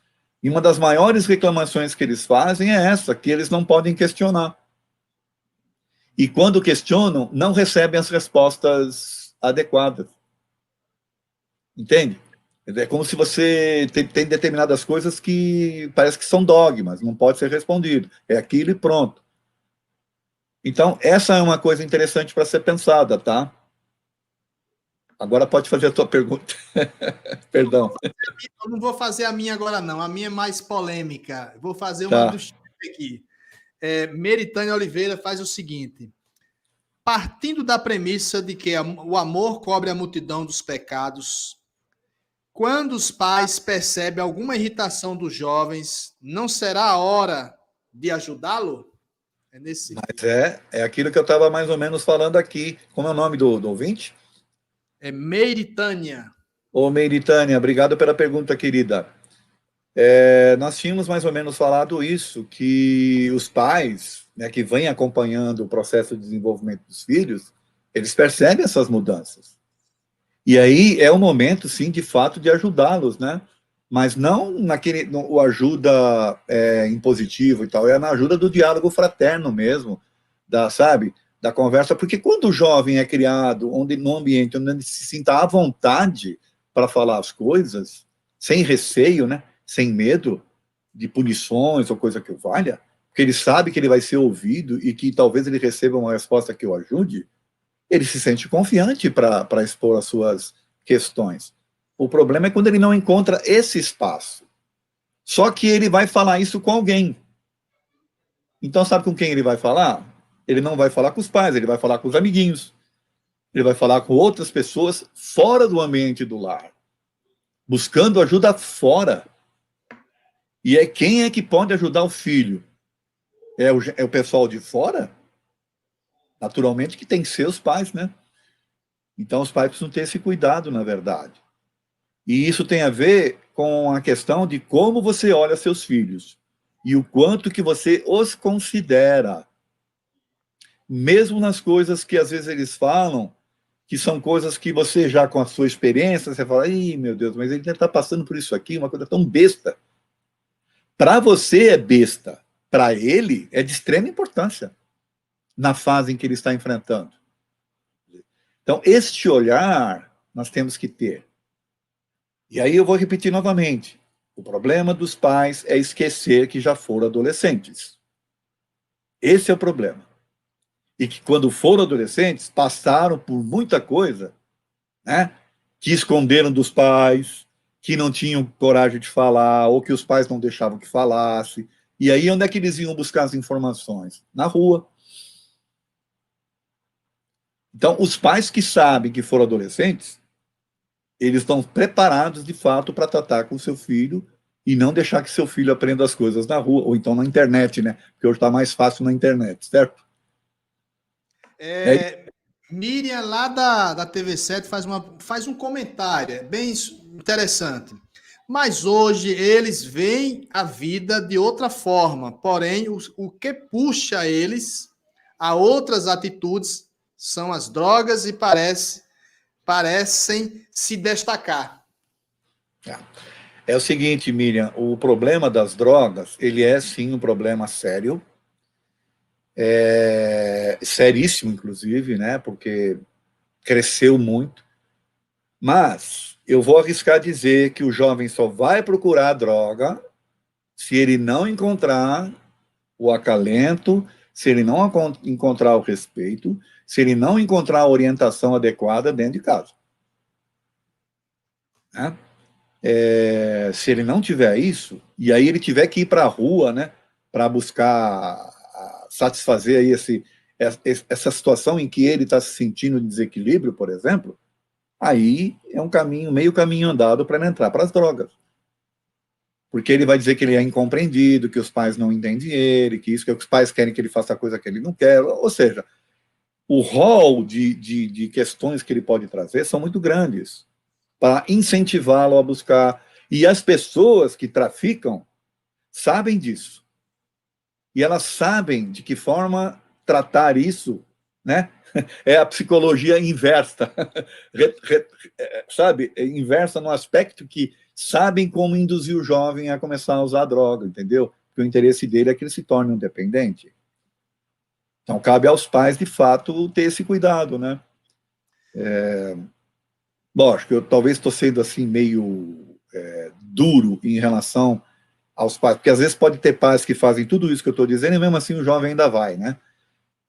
e uma das maiores reclamações que eles fazem é essa, que eles não podem questionar. E quando questionam, não recebem as respostas adequadas. Entende? É como se você tem determinadas coisas que parece que são dogmas, não pode ser respondido. É aquilo e pronto. Então, essa é uma coisa interessante para ser pensada, tá? Agora pode fazer a tua pergunta. Perdão.
Eu não vou fazer a minha agora, não. A minha é mais polêmica. Vou fazer
Tá.
uma do chat aqui. Meritânia Oliveira faz o seguinte. Partindo da premissa de que o amor cobre a multidão dos pecados, quando os pais percebem alguma irritação dos jovens, não será a hora de ajudá-lo? É nesse.
Mas é aquilo que eu estava mais ou menos falando aqui. Como é o nome do ouvinte?
É Meritânia.
Ô, Meritânia, obrigado pela pergunta, querida. Nós tínhamos mais ou menos falado isso, que os pais, né, que vêm acompanhando o processo de desenvolvimento dos filhos, eles percebem essas mudanças. E aí é o momento, sim, de fato, de ajudá-los, né? Mas não o ajuda impositivo e tal, é na ajuda do diálogo fraterno mesmo, sabe? Da conversa, porque quando o jovem é criado num ambiente onde ele se sinta à vontade para falar as coisas, sem receio, né? Sem medo, de punições ou coisa que o valha, porque ele sabe que ele vai ser ouvido e que talvez ele receba uma resposta que o ajude, ele se sente confiante para expor as suas questões. O problema é quando ele não encontra esse espaço. Só que ele vai falar isso com alguém. Então, sabe com quem ele vai falar? Ele não vai falar com os pais, ele vai falar com os amiguinhos. Ele vai falar com outras pessoas fora do ambiente do lar, buscando ajuda fora. E quem é que pode ajudar o filho? É o pessoal de fora? Naturalmente que tem que ser os pais, né? Então, os pais precisam ter esse cuidado, na verdade. E isso tem a ver com a questão de como você olha seus filhos e o quanto que você os considera. Mesmo nas coisas que às vezes eles falam, que são coisas que você já com a sua experiência, você fala, ih, meu Deus, mas ele está passando por isso aqui, uma coisa tão besta. Para você é besta, para ele é de extrema importância na fase em que ele está enfrentando. Então, este olhar nós temos que ter. E aí eu vou repetir novamente. O problema dos pais é esquecer que já foram adolescentes. Esse é o problema. E que quando foram adolescentes, passaram por muita coisa, né? Que esconderam dos pais, que não tinham coragem de falar, ou que os pais não deixavam que falasse. E aí, onde é que eles iam buscar as informações? Na rua. Então, os pais que sabem que foram adolescentes, eles estão preparados, de fato, para tratar com o seu filho e não deixar que seu filho aprenda as coisas na rua, ou então na internet, né? Porque hoje está mais fácil na internet, certo?
Miriam, lá da TV7, faz um comentário, bem interessante. Mas hoje eles veem a vida de outra forma, porém, o que puxa eles a outras atitudes são as drogas e parecem se destacar.
É o seguinte, Miriam, o problema das drogas, ele é sim um problema sério, seríssimo, inclusive, né? Porque cresceu muito. Mas eu vou arriscar dizer que o jovem só vai procurar droga se ele não encontrar o acalento, se ele não encontrar o respeito, se ele não encontrar a orientação adequada dentro de casa. Né? Se ele não tiver isso, e aí ele tiver que ir para a rua, né, para buscar satisfazer aí essa situação em que ele está se sentindo em desequilíbrio, por exemplo, aí é um caminho, meio caminho andado para ele entrar para as drogas. Porque ele vai dizer que ele é incompreendido, que os pais não entendem ele, que os pais querem que ele faça coisa que ele não quer. Ou seja, o rol de questões que ele pode trazer são muito grandes para incentivá-lo a buscar. E as pessoas que traficam sabem disso. E elas sabem de que forma tratar isso, né? É a psicologia inversa, sabe? Inversa no aspecto que sabem como induzir o jovem a começar a usar droga, entendeu? Porque o interesse dele é que ele se torne um dependente. Então, cabe aos pais, de fato, ter esse cuidado, né? Lógico, eu talvez estou sendo assim meio duro em relação aos pais, porque às vezes pode ter pais que fazem tudo isso que eu estou dizendo e mesmo assim o jovem ainda vai, né?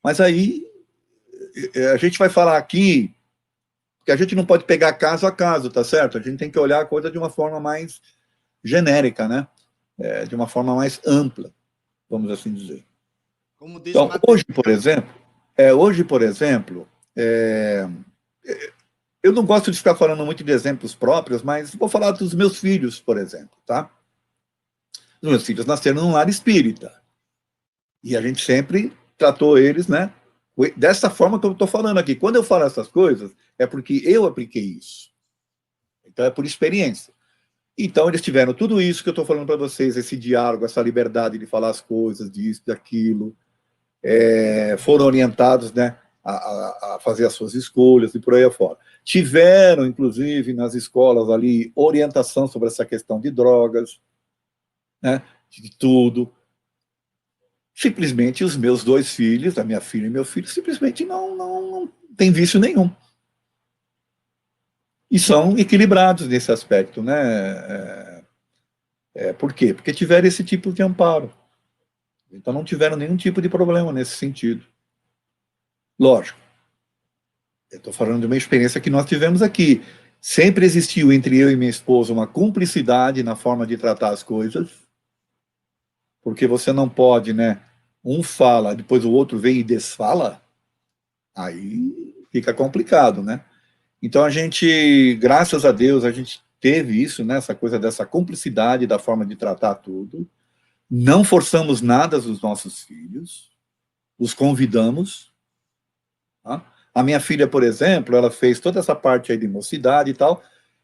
Mas aí a gente vai falar aqui que a gente não pode pegar caso a caso, tá certo? A gente tem que olhar a coisa de uma forma mais genérica, né? De uma forma mais ampla, vamos assim dizer.
Como diz
então, hoje, por exemplo, eu não gosto de ficar falando muito de exemplos próprios, mas vou falar dos meus filhos, por exemplo, tá? Os meus filhos nasceram num lar espírita. E a gente sempre tratou eles, né? Dessa forma que eu estou falando aqui. Quando eu falo essas coisas, é porque eu apliquei isso. Então, é por experiência. Então, eles tiveram tudo isso que eu estou falando para vocês, esse diálogo, essa liberdade de falar as coisas, disso, daquilo. Foram orientados, né, a fazer as suas escolhas e por aí afora. Tiveram, inclusive, nas escolas ali, orientação sobre essa questão de drogas, né, de tudo. Simplesmente os meus dois filhos, a minha filha e meu filho, simplesmente não tem vício nenhum. E são equilibrados nesse aspecto, né? Por quê? Porque tiveram esse tipo de amparo. Então não tiveram nenhum tipo de problema nesse sentido. Lógico, eu estou falando de uma experiência que nós tivemos aqui. Sempre existiu entre eu e minha esposa uma cumplicidade na forma de tratar as coisas, porque você não pode, né? Um fala, depois o outro vem e desfala, aí fica complicado, né? Então a gente, graças a Deus, a gente teve isso, né? Essa coisa dessa cumplicidade da forma de tratar tudo. Não forçamos nada dos nossos filhos, os convidamos. Tá? A minha filha, por exemplo, ela fez toda essa parte aí de mocidade e tal.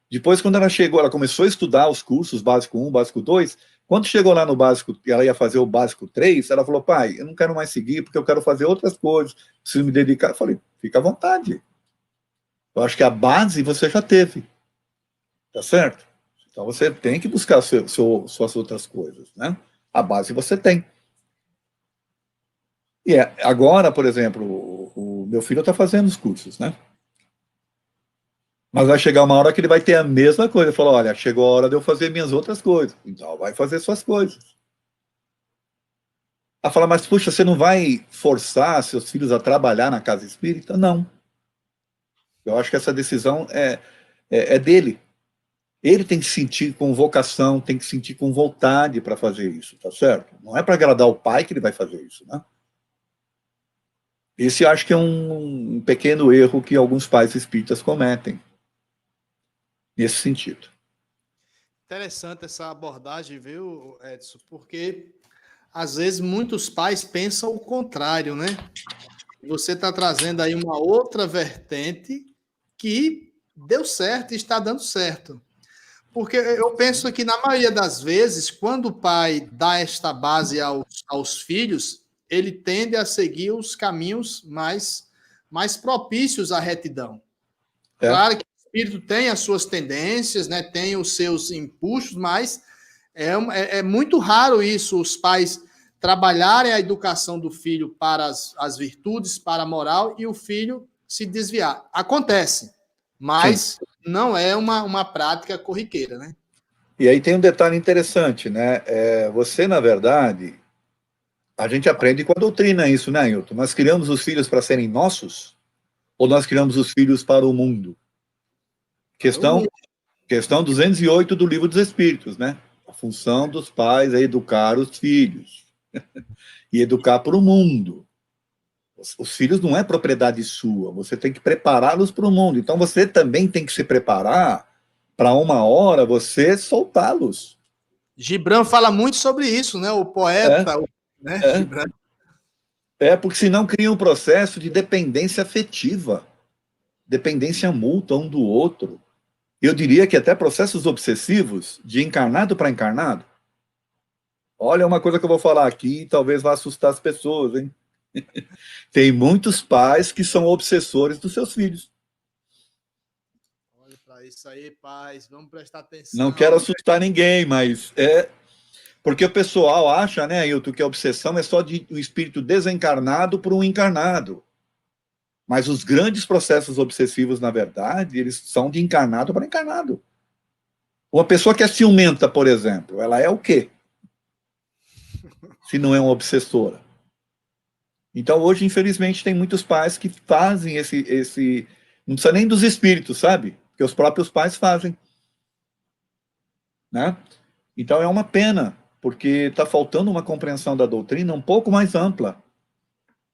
Depois, quando ela chegou, ela começou a estudar os cursos básico 1, básico 2. Quando chegou lá no básico, ela ia fazer o básico 3, ela falou, pai, eu não quero mais seguir porque eu quero fazer outras coisas, preciso me dedicar. Eu falei, fica à vontade. Eu acho que a base você já teve, tá certo? Então você tem que buscar suas outras coisas, né? A base você tem. E agora, por exemplo, o meu filho está fazendo os cursos, né? Mas vai chegar uma hora que ele vai ter a mesma coisa. Ele falou, olha, chegou a hora de eu fazer minhas outras coisas. Então, vai fazer suas coisas. Ela fala, mas puxa, você não vai forçar seus filhos a trabalhar na casa espírita? Não. Eu acho que essa decisão é dele. Ele tem que sentir com vocação, tem que sentir com vontade para fazer isso, tá certo? Não é para agradar o pai que ele vai fazer isso, né? Esse acho que é um pequeno erro que alguns pais espíritas cometem, nesse sentido.
Interessante essa abordagem, viu, Edson? Porque às vezes muitos pais pensam o contrário, né? Você está trazendo aí uma outra vertente que deu certo e está dando certo. Porque eu penso que, na maioria das vezes, quando o pai dá esta base aos filhos, ele tende a seguir os caminhos mais propícios à retidão.
É,
Claro que o espírito tem as suas tendências, né, tem os seus impulsos, mas é muito raro isso, os pais trabalharem a educação do filho para as virtudes, para a moral, e o filho se desviar. Acontece,
sim.
mas não é uma prática corriqueira, né?
E aí tem um detalhe interessante, né? Você, na verdade, a gente aprende com a doutrina isso, né, Ailton? Nós criamos os filhos para serem nossos ou nós criamos os filhos para o mundo?
Para o
Questão,
mundo.
questão 208 do Livro dos Espíritos, né? A função dos pais é educar os filhos e educar para o mundo. Os filhos não é propriedade sua, você tem que prepará-los para o mundo. Então você também tem que se preparar para uma hora você soltá-los.
Gibran fala muito sobre isso, né? O
É,
poeta, né?
é.
Gibran.
Porque senão cria um processo de dependência afetiva, dependência mútua um do outro. Eu diria que até processos obsessivos de encarnado para encarnado. Olha uma coisa que eu vou falar aqui, talvez vá assustar as pessoas, hein? Tem muitos pais que são obsessores dos seus filhos.
Olha para isso aí, pais. Vamos prestar
Não quero
atenção.
assustar ninguém, mas porque o pessoal acha, né, Ailton, que a obsessão é só de um espírito desencarnado por um encarnado. Mas os grandes processos obsessivos, na verdade, eles são de encarnado para encarnado. Uma pessoa que é ciumenta, por exemplo, ela é o quê? Se não é uma obsessora. Então, hoje, infelizmente, tem muitos pais que fazem esse. Não precisa nem dos espíritos, sabe? Porque os próprios pais fazem. Né? Então, é uma pena, porque está faltando uma compreensão da doutrina um pouco mais ampla.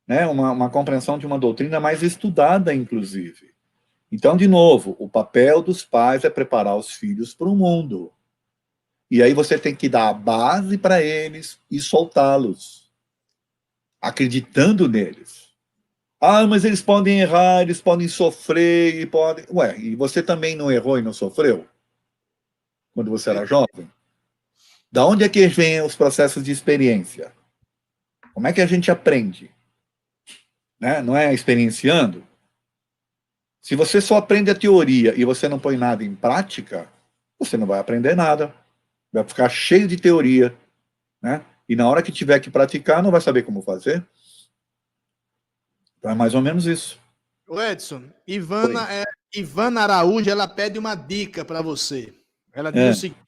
Né? Uma compreensão de uma doutrina mais estudada, inclusive. Então, de novo, o papel dos pais é preparar os filhos para o mundo. E aí você tem que dar a base para eles e soltá-los, acreditando neles. Ah, mas eles podem errar, eles podem sofrer e podem. Ué, e você também não errou e não sofreu quando você era jovem? Da onde é que vêm os processos de experiência? Como é que a gente aprende? Né? Não é experienciando? Se você só aprende a teoria e você não põe nada em prática, você não vai aprender nada. Vai ficar cheio de teoria, né? E na hora que tiver que praticar, não vai saber como fazer. Então é mais ou menos isso.
Ô Edson,
Oi.
Ivana Araújo, ela pede uma dica para você. Ela diz o
É,
seguinte: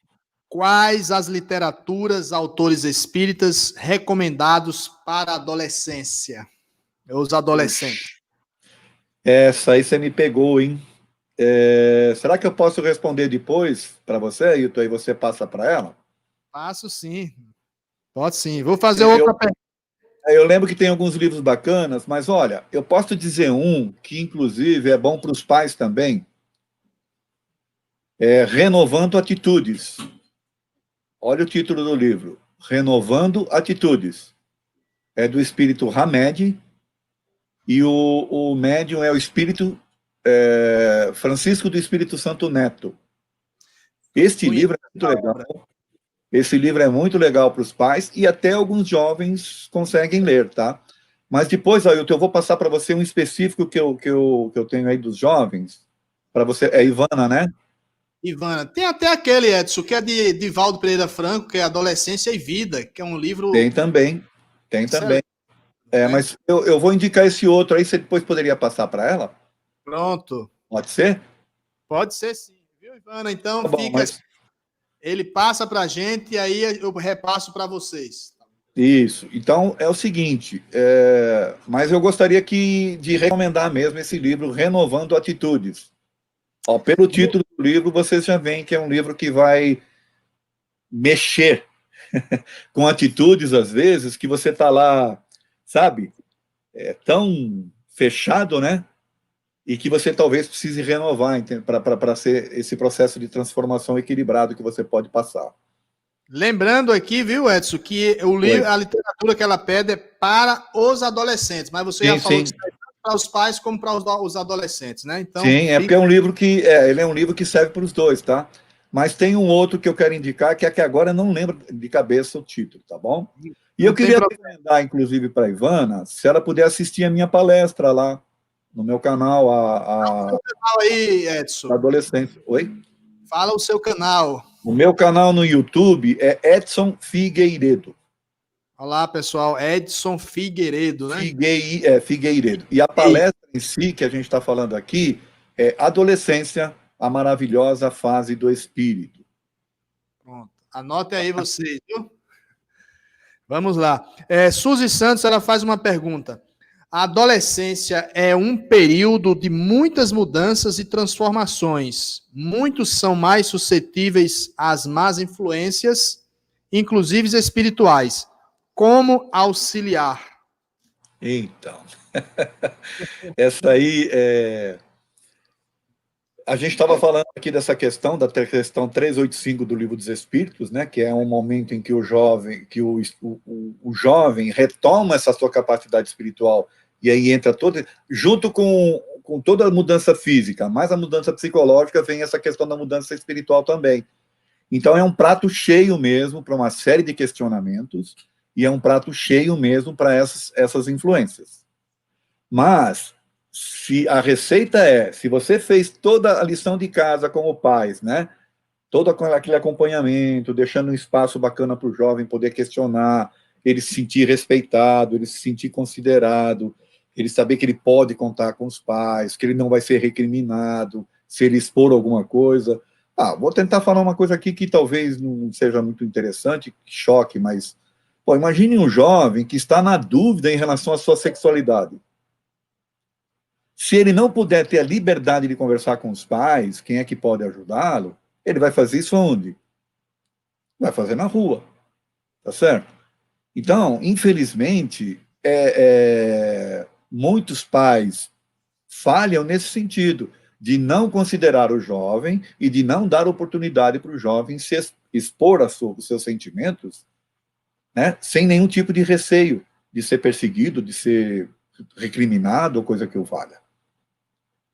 Quais as literaturas, autores espíritas recomendados para a adolescência? Os adolescentes.
Essa aí você me pegou, hein? Será que eu posso responder depois para você, Ailton? Aí você passa para ela?
Faço sim. Pode sim. Vou fazer
Eu,
outra pergunta.
eu lembro que tem alguns livros bacanas, mas olha, eu posso dizer um que, inclusive, é bom para os pais também, Renovando Atitudes. Olha o título do livro, Renovando Atitudes. É do espírito Hamed, e o médium é o espírito Francisco do Espírito Santo Neto. Este livro é muito legal. Esse livro é muito legal para os pais e até alguns jovens conseguem ler, tá? Mas depois, Ailton, eu vou passar para você um específico que eu tenho aí dos jovens. Para você, é Ivana, né?
Ivana. Tem até aquele, Edson, que é de Divaldo Pereira Franco, que é Adolescência e Vida, que é um livro
Tem também. Tem também.
excelente, né?
Mas eu vou indicar esse outro aí, você depois poderia passar para ela?
Pronto.
Pode ser?
Pode ser sim, viu, Ivana? Então
Tá bom,
fica.
mas
Ele passa para a gente e aí eu repasso para vocês.
isso. Então é o seguinte, mas eu gostaria de recomendar mesmo esse livro, Renovando Atitudes. Ó, pelo título do livro, vocês já veem que é um livro que vai mexer com atitudes, às vezes, que você está lá, sabe, tão fechado, né? E que você talvez precise renovar para ser esse processo de transformação equilibrado que você pode passar.
Lembrando aqui, viu, Edson, que a literatura que ela pede é para os adolescentes, mas você já falou que serve para os pais como para os adolescentes, né? Então,
sim, porque é um livro que ele é um livro que serve para os dois, tá? Mas tem um outro que eu quero indicar, que é que agora eu não lembro de cabeça o título, tá bom? E eu queria recomendar, inclusive, para a Ivana, se ela puder assistir a minha palestra lá no meu canal,
Fala o seu canal aí, Edson.
Adolescente. Oi?
Fala o seu canal.
O meu canal no YouTube é Edson Figueiredo.
Olá, pessoal. Edson Figueiredo, né?
Figueiredo. E a palestra em si, que a gente está falando aqui, é Adolescência, a maravilhosa fase do espírito.
Pronto. Anote aí vocês, viu? Vamos lá. Suzy Santos, ela faz uma pergunta. A adolescência é um período de muitas mudanças e transformações. Muitos são mais suscetíveis às más influências, inclusive espirituais. Como auxiliar?
Então, essa aí a gente estava falando aqui dessa questão, da questão 385 do Livro dos Espíritos, né, que é um momento em que o jovem retoma essa sua capacidade espiritual, e aí entra junto com toda a mudança física, mais a mudança psicológica, vem essa questão da mudança espiritual também. Então é um prato cheio mesmo para uma série de questionamentos, e é um prato cheio mesmo para essas influências. Mas se a receita se você fez toda a lição de casa com o pais, né? Todo aquele acompanhamento, deixando um espaço bacana para o jovem poder questionar, ele se sentir respeitado, ele se sentir considerado, ele saber que ele pode contar com os pais, que ele não vai ser recriminado se ele expor alguma coisa. Vou tentar falar uma coisa aqui que talvez não seja muito interessante, que choque, mas imagine um jovem que está na dúvida em relação à sua sexualidade. Se ele não puder ter a liberdade de conversar com os pais, quem é que pode ajudá-lo? Ele vai fazer isso onde? Vai fazer na rua, tá certo? Então, infelizmente, muitos pais falham nesse sentido, de não considerar o jovem e de não dar oportunidade para o jovem se expor os seus sentimentos, né, sem nenhum tipo de receio de ser perseguido, de ser recriminado ou coisa que o valha.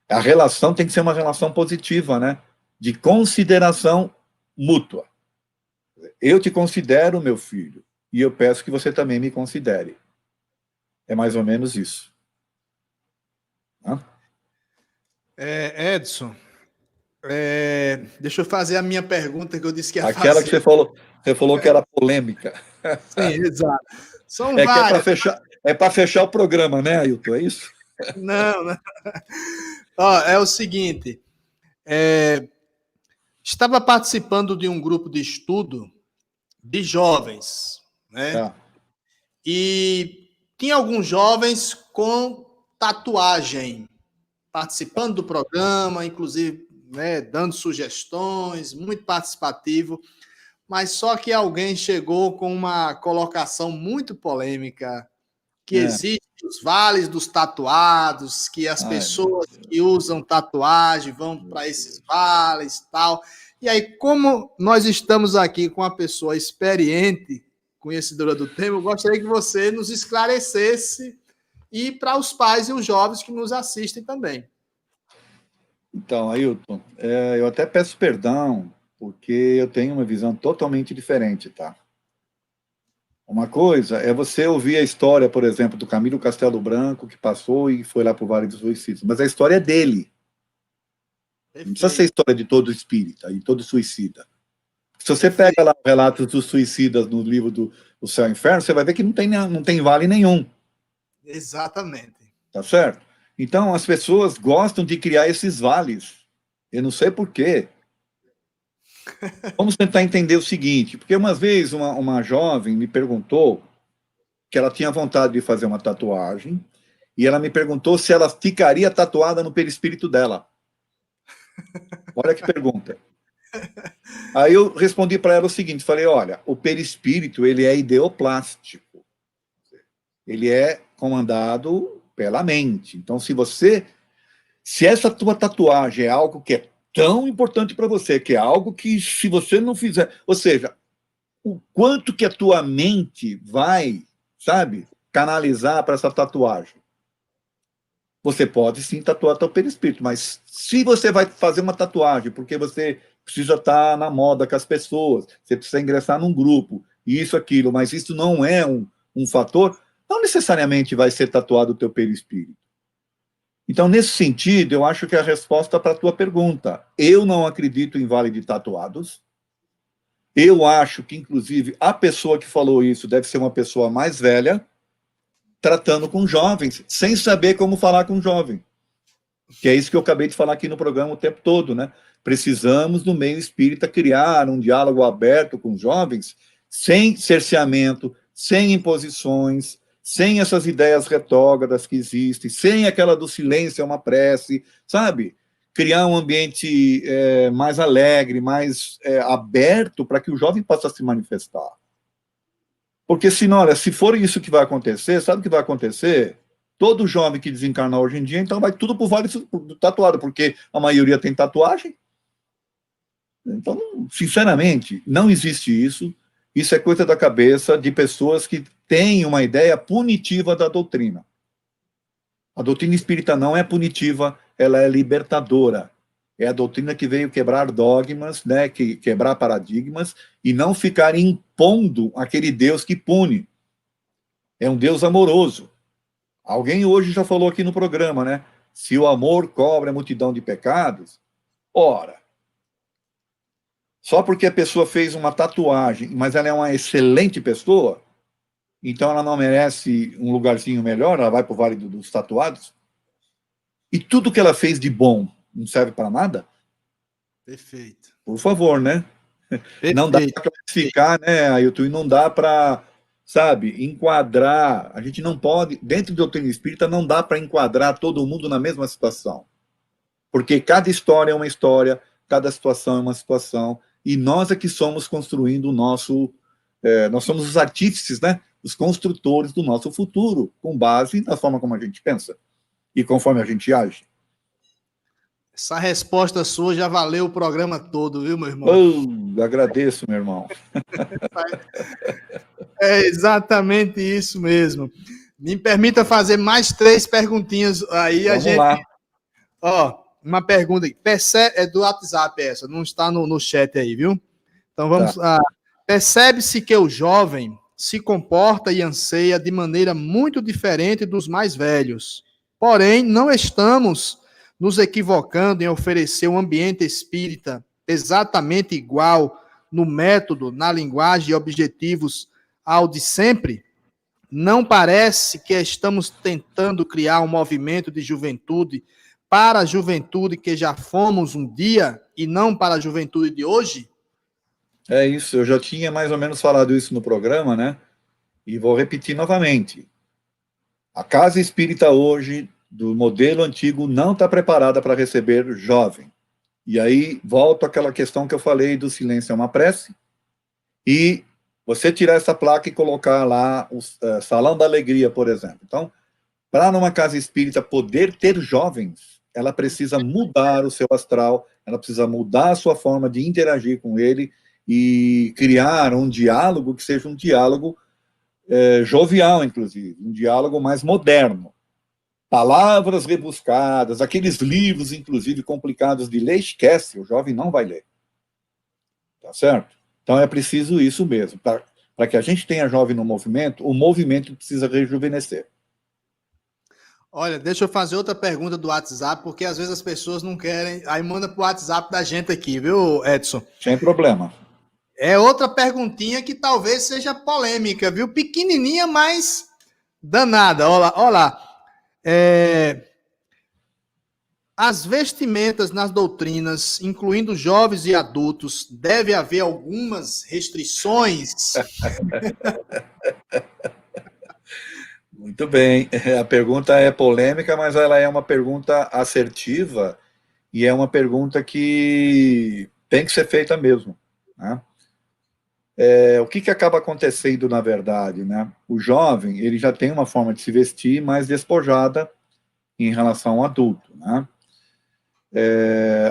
A relação tem que ser uma relação positiva, né? De consideração mútua. Eu te considero meu filho e eu peço que você também me considere. É mais ou menos isso.
Edson, deixa eu fazer a minha pergunta que eu disse que ia
Aquela
fazer.
que você falou que era polêmica.
Sim, exato. São
que
várias.
É para fechar o programa, né, Ailton? É isso?
Não. É o seguinte. Estava participando de um grupo de estudo de jovens, né?
Tá.
E tinha alguns jovens com tatuagem, participando do programa, inclusive, né, dando sugestões, muito participativo, mas só que alguém chegou com uma colocação muito polêmica, que
É.
existem os vales dos tatuados, que as
Ai, meu
pessoas
Deus.
que usam tatuagem vão para esses vales e tal. E aí, como nós estamos aqui com uma pessoa experiente, conhecedora do tema, eu gostaria que você nos esclarecesse e para os pais e os jovens que nos assistem também.
Então, Ailton, eu até peço perdão, porque eu tenho uma visão totalmente diferente, tá? Uma coisa é você ouvir a história, por exemplo, do Camilo Castelo Branco, que passou e foi lá para o Vale dos Suicidas, mas a história é dele. Não precisa ser a
Perfeito.
história de todo espírita e todo suicida. Se você
Perfeito.
pega lá os relatos dos suicidas no livro do O Céu e o Inferno, você vai ver que não tem vale nenhum,
Exatamente.
tá certo? Então, as pessoas gostam de criar esses vales. Eu não sei por quê. Vamos tentar entender o seguinte, porque uma vez uma jovem me perguntou que ela tinha vontade de fazer uma tatuagem, e ela me perguntou se ela ficaria tatuada no perispírito dela. Olha que pergunta. Aí eu respondi para ela o seguinte, falei, olha, o perispírito, ele é ideoplástico. Ele é comandado pela mente. Então, se essa tua tatuagem é algo que é tão importante para você, que é algo que se você não fizer, ou seja, o quanto que a tua mente vai, sabe, canalizar para essa tatuagem. Você pode sim tatuar teu perispírito, mas se você vai fazer uma tatuagem porque você precisa estar na moda com as pessoas, você precisa ingressar num grupo, isso, aquilo, mas isso não é um fator, não necessariamente vai ser tatuado o teu perispírito. Então, nesse sentido, eu acho que a resposta para a tua pergunta, eu não acredito em vale de tatuados. Eu acho que, inclusive, a pessoa que falou isso deve ser uma pessoa mais velha, tratando com jovens, sem saber como falar com jovem. Que é isso que eu acabei de falar aqui no programa o tempo todo, né? Precisamos, no meio espírita, criar um diálogo aberto com os jovens, sem cerceamento, sem imposições, sem essas ideias retrógradas que existem, sem aquela do silêncio é uma prece, sabe? Criar um ambiente mais alegre, mais aberto, para que o jovem possa se manifestar. Porque, senhora, se for isso que vai acontecer, sabe o que vai acontecer? Todo jovem que desencarnar hoje em dia, então vai tudo pro vale do tatuado, porque a maioria tem tatuagem. Então, sinceramente, não existe isso. Isso é coisa da cabeça de pessoas que têm uma ideia punitiva da doutrina. A doutrina espírita não é punitiva, ela é libertadora. É a doutrina que veio quebrar dogmas, né, quebrar paradigmas e não ficar impondo aquele Deus que pune. É um Deus amoroso. Alguém hoje já falou aqui no programa, né? Se o amor cobre a multidão de pecados, ora, só porque a pessoa fez uma tatuagem, mas ela é uma excelente pessoa, então ela não merece um lugarzinho melhor, ela vai para o Vale dos Tatuados? E tudo que ela fez de bom não serve para nada?
Perfeito.
Por favor, né? Não dá
Perfeito.
para classificar, né, Ailton? E não dá para, sabe, enquadrar. A gente não pode, dentro do doutrina espírita, não dá para enquadrar todo mundo na mesma situação. Porque cada história é uma história, cada situação é uma situação, e nós é que somos construindo o nosso. Nós somos os artífices, né? Os construtores do nosso futuro, com base na forma como a gente pensa e conforme a gente age.
Essa resposta sua já valeu o programa todo, viu, meu irmão?
Agradeço, meu irmão.
É exatamente isso mesmo. Me permita fazer mais 3 perguntinhas aí.
Vamos lá.
Ó, uma pergunta aqui. É do WhatsApp essa, não está no chat aí, viu? Então vamos lá. Percebe-se que o jovem se comporta e anseia de maneira muito diferente dos mais velhos. Porém, não estamos nos equivocando em oferecer um ambiente espírita exatamente igual no método, na linguagem e objetivos ao de sempre? Não parece que estamos tentando criar um movimento de juventude para a juventude que já fomos um dia e não para a juventude de hoje?
É isso, eu já tinha mais ou menos falado isso no programa, né? E vou repetir novamente. A casa espírita hoje, do modelo antigo, não está preparada para receber jovem. E aí, volto àquela questão que eu falei do silêncio é uma prece, e você tirar essa placa e colocar lá o Salão da Alegria, por exemplo. Então, para numa casa espírita poder ter jovens, ela precisa mudar o seu astral, ela precisa mudar a sua forma de interagir com ele e criar um diálogo que seja um diálogo jovial, inclusive, um diálogo mais moderno. Palavras rebuscadas, aqueles livros, inclusive, complicados de ler, esquece, o jovem não vai ler. Tá certo? Então é preciso isso mesmo. Para que a gente tenha jovem no movimento, o movimento precisa rejuvenescer.
Olha, deixa eu fazer outra pergunta do WhatsApp, porque às vezes as pessoas não querem, aí manda pro WhatsApp da gente aqui, viu, Edson?
Sem problema.
É outra perguntinha que talvez seja polêmica, viu? Pequenininha, mas danada. Olha lá. As vestimentas nas doutrinas, incluindo jovens e adultos, deve haver algumas restrições?
Muito bem. A pergunta é polêmica, mas ela é uma pergunta assertiva e é uma pergunta que tem que ser feita mesmo, né? O que acaba acontecendo, na verdade, né? O jovem, ele já tem uma forma de se vestir mais despojada em relação ao adulto, né?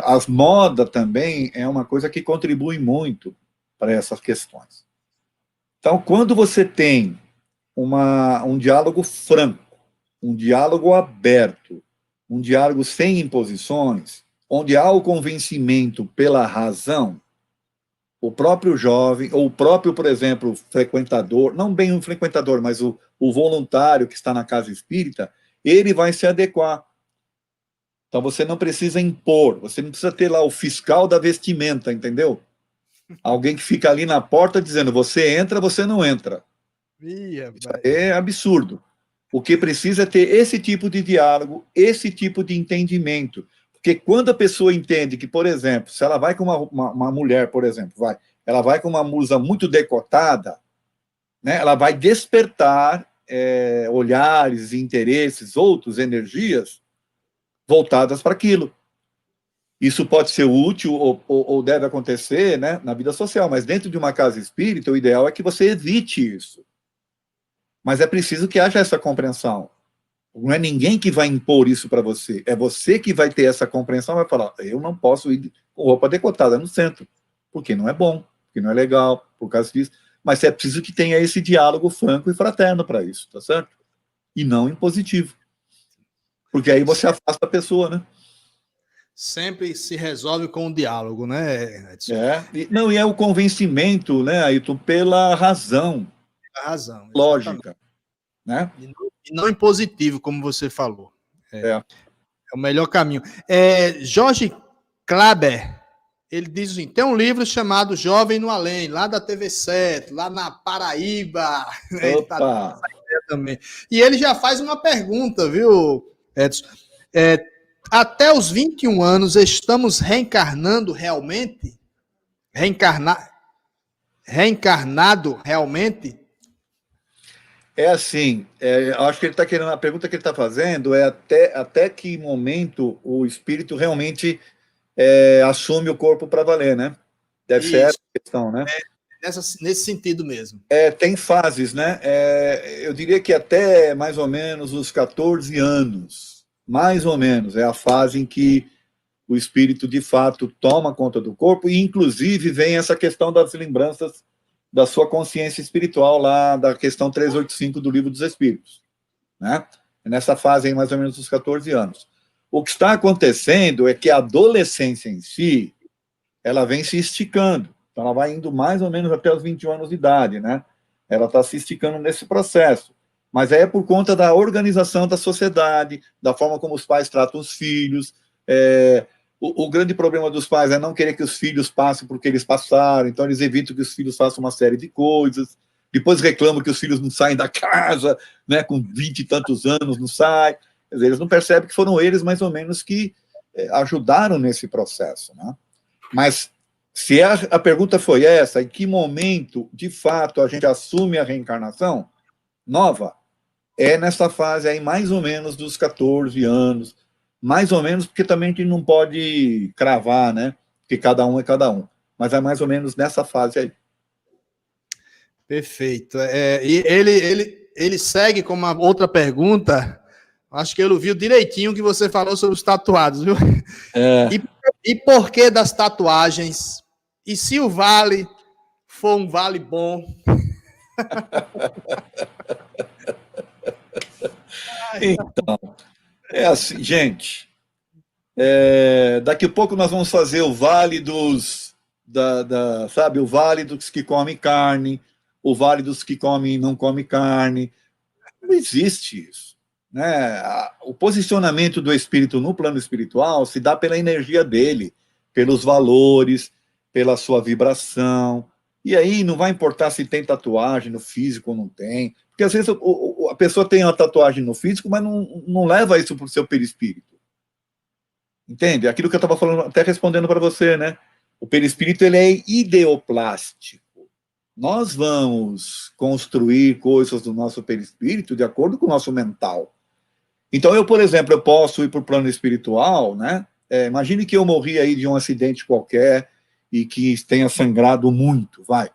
As modas também é uma coisa que contribui muito para essas questões. Então, quando você tem um diálogo franco, um diálogo aberto, um diálogo sem imposições, onde há o convencimento pela razão, o próprio jovem, ou o próprio, por exemplo, frequentador, não bem um frequentador, mas o voluntário que está na casa espírita, ele vai se adequar. Então você não precisa impor, você não precisa ter lá o fiscal da vestimenta, entendeu? Alguém que fica ali na porta dizendo, você entra, você não entra. Isso é absurdo. O que precisa é ter esse tipo de diálogo, esse tipo de entendimento. Porque quando a pessoa entende que, por exemplo, se ela vai com uma mulher, por exemplo, ela vai com uma blusa muito decotada, né, ela vai despertar olhares, interesses, outras energias voltadas para aquilo. Isso pode ser útil ou deve acontecer, né, na vida social, mas dentro de uma casa espírita, o ideal é que você evite isso. Mas é preciso que haja essa compreensão. Não é ninguém que vai impor isso para você. É você que vai ter essa compreensão e vai falar, eu não posso ir com roupa decotada no centro, porque não é bom, porque não é legal, por causa disso. Mas é preciso que tenha esse diálogo franco e fraterno para isso, tá certo? E não impositivo. Porque aí você afasta a pessoa, né?
Sempre se resolve com o diálogo, né, Edson?
E é o convencimento, né, Ailton, pela razão.
A razão.
Lógica. Né?
E não impositivo, como você falou. É o melhor caminho. Jorge Klaber, ele diz assim, tem um livro chamado Jovem no Além, lá da TV7, lá na Paraíba.
Opa!
Também. E ele já faz uma pergunta, viu, Edson? Até os 21 anos, estamos reencarnando realmente? Reencarnado realmente?
É assim, acho que ele está querendo, a pergunta que ele está fazendo é até que momento o espírito realmente assume o corpo para valer, né? Deve ser essa a questão, né?
Nesse sentido mesmo.
Tem fases, né? Eu diria que até mais ou menos os 14 anos, mais ou menos, é a fase em que o espírito de fato toma conta do corpo e inclusive vem essa questão das lembranças da sua consciência espiritual lá da questão 385 do Livro dos Espíritos, né? Nessa fase aí mais ou menos dos 14 anos. O que está acontecendo é que a adolescência em si, ela vem se esticando, então ela vai indo mais ou menos até os 21 anos de idade, né? Ela está se esticando nesse processo, mas é por conta da organização da sociedade, da forma como os pais tratam os filhos. O grande problema dos pais é não querer que os filhos passem por que eles passaram, então eles evitam que os filhos façam uma série de coisas, depois reclamam que os filhos não saem da casa, né, com 20 e tantos anos, não saem. Quer dizer, eles não percebem que foram eles, mais ou menos, que ajudaram nesse processo, né? Mas, se a pergunta foi essa, em que momento, de fato, a gente assume a reencarnação nova, é nessa fase aí, mais ou menos, dos 14 anos, mais ou menos, porque também a gente não pode cravar, né? Que cada um é cada um. Mas é mais ou menos nessa fase aí.
Perfeito. E ele segue com uma outra pergunta. Acho que ele ouviu direitinho o que você falou sobre os tatuados, viu? E por que das tatuagens? E se o vale for um vale bom?
Então, é assim, gente. Daqui a pouco nós vamos fazer o vale dos, sabe, o vale dos que comem carne, o vale dos que comem não comem carne. Não existe isso, né? O posicionamento do espírito no plano espiritual se dá pela energia dele, pelos valores, pela sua vibração. E aí não vai importar se tem tatuagem no físico ou não tem, porque às vezes a pessoa tem uma tatuagem no físico, mas não leva isso para o seu perispírito. Entende? Aquilo que eu estava falando, até respondendo para você, né? O perispírito, ele é ideoplástico. Nós vamos construir coisas do nosso perispírito de acordo com o nosso mental. Então, eu, por exemplo, eu posso ir para o plano espiritual, né? Imagine que eu morri aí de um acidente qualquer e que tenha sangrado muito, vai.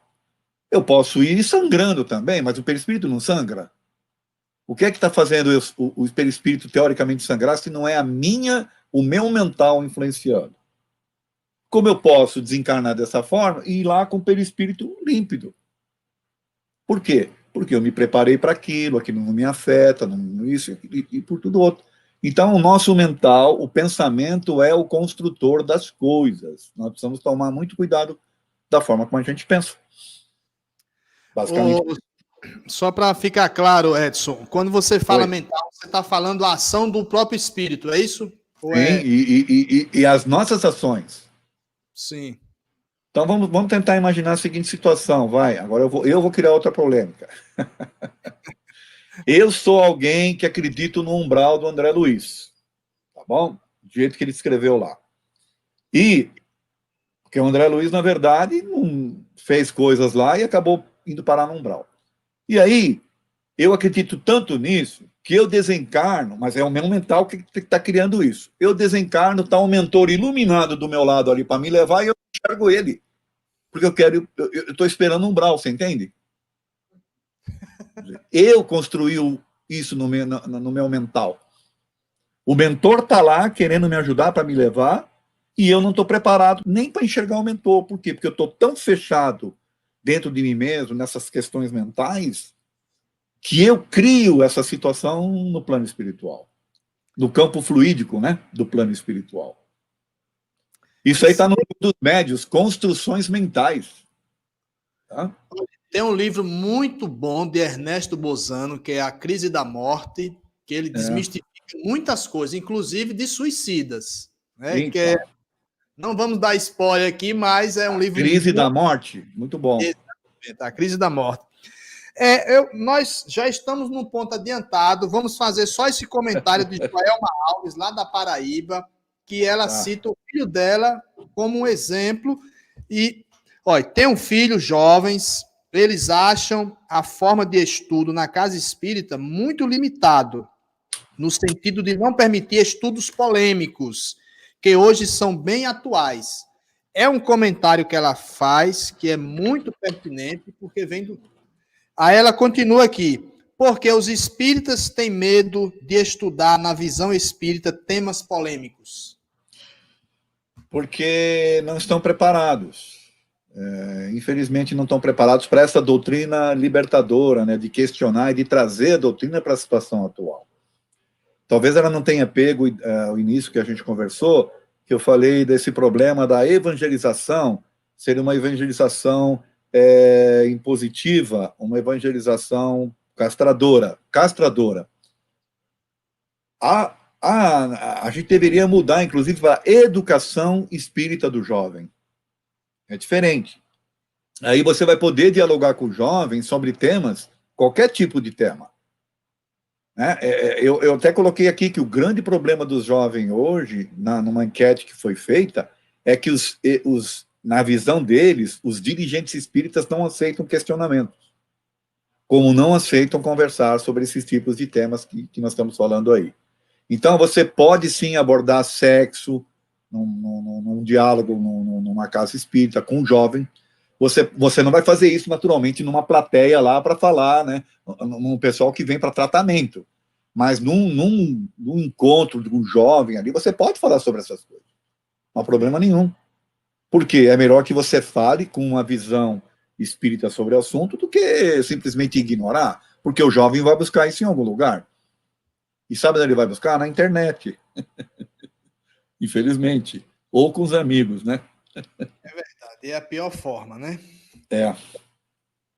Eu posso ir sangrando também, mas o perispírito não sangra. O que é que está fazendo o perispírito teoricamente sangrar se não é o meu mental influenciando? Como eu posso desencarnar dessa forma e ir lá com o perispírito límpido? Por quê? Porque eu me preparei para aquilo não me afeta, isso e por tudo outro. Então, o nosso mental, o pensamento é o construtor das coisas. Nós precisamos tomar muito cuidado da forma como a gente pensa. Basicamente.
Só para ficar claro, Edson, quando você fala
Oi.
mental, você está falando a ação do próprio espírito, é isso?
Sim, e as nossas ações.
Sim.
Então vamos tentar imaginar a seguinte situação, vai. Agora eu vou criar outra polêmica. Eu sou alguém que acredito no umbral do André Luiz, tá bom? Do jeito que ele escreveu lá. Porque o André Luiz, na verdade, não fez coisas lá e acabou indo parar no umbral. E aí, eu acredito tanto nisso que eu desencarno, mas é o meu mental que está criando isso. Eu desencarno, está um mentor iluminado do meu lado ali para me levar e eu enxergo ele. Porque eu estou esperando um umbral, você entende? Eu construí isso no meu mental. O mentor está lá querendo me ajudar para me levar e eu não estou preparado nem para enxergar o mentor. Por quê? Porque eu estou tão fechado dentro de mim mesmo, nessas questões mentais, que eu crio essa situação no plano espiritual, no campo fluídico, né, do plano espiritual. Isso aí está no livro dos médios, construções mentais. Tá?
Tem um livro muito bom de Ernesto Bozano, que é A Crise da Morte, que ele desmistifica muitas coisas, inclusive de suicidas. Né?
Então,
Que não vamos dar spoiler aqui, mas é um livro...
Crise da Morte, muito bom.
Exatamente, A Crise da Morte. Nós já estamos num ponto adiantado, vamos fazer só esse comentário de Joelma Alves, lá da Paraíba, que ela cita o filho dela como um exemplo. E, olha, tem um filho, jovens, eles acham a forma de estudo na casa espírita muito limitado, no sentido de não permitir estudos polêmicos, que hoje são bem atuais. É um comentário que ela faz, que é muito pertinente, porque vem do... Aí ela continua aqui, porque os espíritas têm medo de estudar na visão espírita temas polêmicos.
Porque não estão preparados. Infelizmente não estão preparados para essa doutrina libertadora, né, de questionar e de trazer a doutrina para a situação atual. Talvez ela não tenha pego o início que a gente conversou, que eu falei desse problema da evangelização, ser uma evangelização impositiva, uma evangelização castradora. A gente deveria mudar, inclusive, para a educação espírita do jovem. É diferente. Aí você vai poder dialogar com o jovem sobre temas, qualquer tipo de tema. né? Eu até coloquei aqui que o grande problema dos jovens hoje, numa enquete que foi feita, é que na visão deles, os dirigentes espíritas não aceitam questionamentos, como não aceitam conversar sobre esses tipos de temas que nós estamos falando aí. Então, você pode sim abordar sexo num diálogo, numa casa espírita, com um jovem. Você não vai fazer isso naturalmente numa plateia lá para falar, né? Num pessoal que vem para tratamento. Mas num encontro de um jovem ali, você pode falar sobre essas coisas. Não há problema nenhum. Porque é melhor que você fale com uma visão espírita sobre o assunto do que simplesmente ignorar. Porque o jovem vai buscar isso em algum lugar. E sabe onde ele vai buscar? Na internet. Infelizmente. Ou com os amigos, né?
É verdade, é a pior forma, né?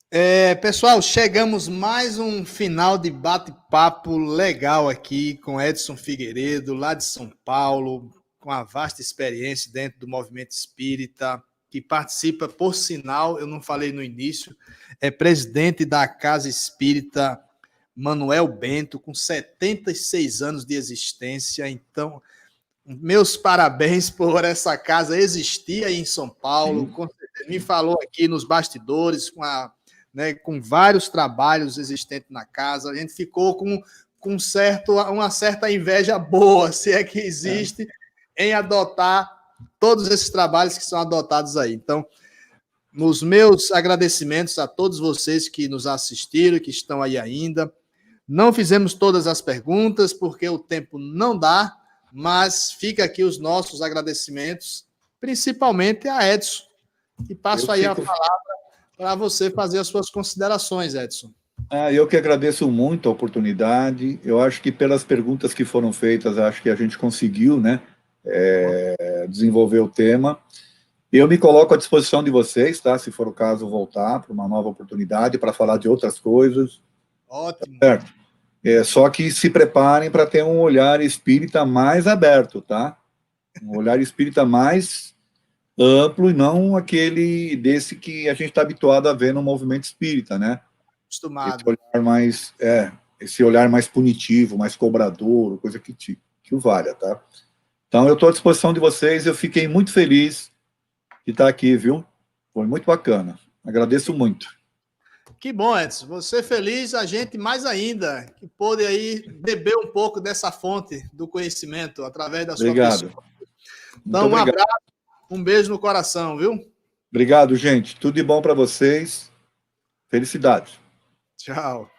É.
Pessoal, chegamos mais um final de bate-papo legal aqui com Edson Figueiredo, lá de São Paulo, com a vasta experiência dentro do movimento espírita, que participa, por sinal, eu não falei no início, é presidente da Casa Espírita Manuel Bento, com 76 anos de existência. Então, meus parabéns por essa casa existir aí em São Paulo. Me falou aqui nos bastidores, com vários trabalhos existentes na casa. A gente ficou com uma certa inveja boa, se é que existe, em adotar todos esses trabalhos que são adotados aí. Então, nos meus agradecimentos a todos vocês que nos assistiram, que estão aí ainda. Não fizemos todas as perguntas, porque o tempo não dá, mas fica aqui os nossos agradecimentos, principalmente a Edson, e passo aí a palavra para você fazer as suas considerações, Edson.
Eu que agradeço muito a oportunidade. Eu acho que pelas perguntas que foram feitas, acho que a gente conseguiu, né, desenvolver o tema. Eu me coloco à disposição de vocês, tá? Se for o caso, voltar para uma nova oportunidade para falar de outras coisas.
Ótimo.
Certo. Só que se preparem para ter um olhar espírita mais aberto, tá? Um olhar espírita mais amplo e não aquele desse que a gente está habituado a ver no movimento espírita, né?
Acostumado.
Esse olhar mais punitivo, mais cobrador, coisa que o valha, tá? Então, eu estou à disposição de vocês, eu fiquei muito feliz de estar aqui, viu? Foi muito bacana. Agradeço muito.
Que bom, Edson. Você feliz, a gente mais ainda, que pôde aí beber um pouco dessa fonte do conhecimento através da sua pessoa. Então, um abraço, um beijo no coração, viu?
Obrigado, gente. Tudo de bom para vocês. Felicidades.
Tchau.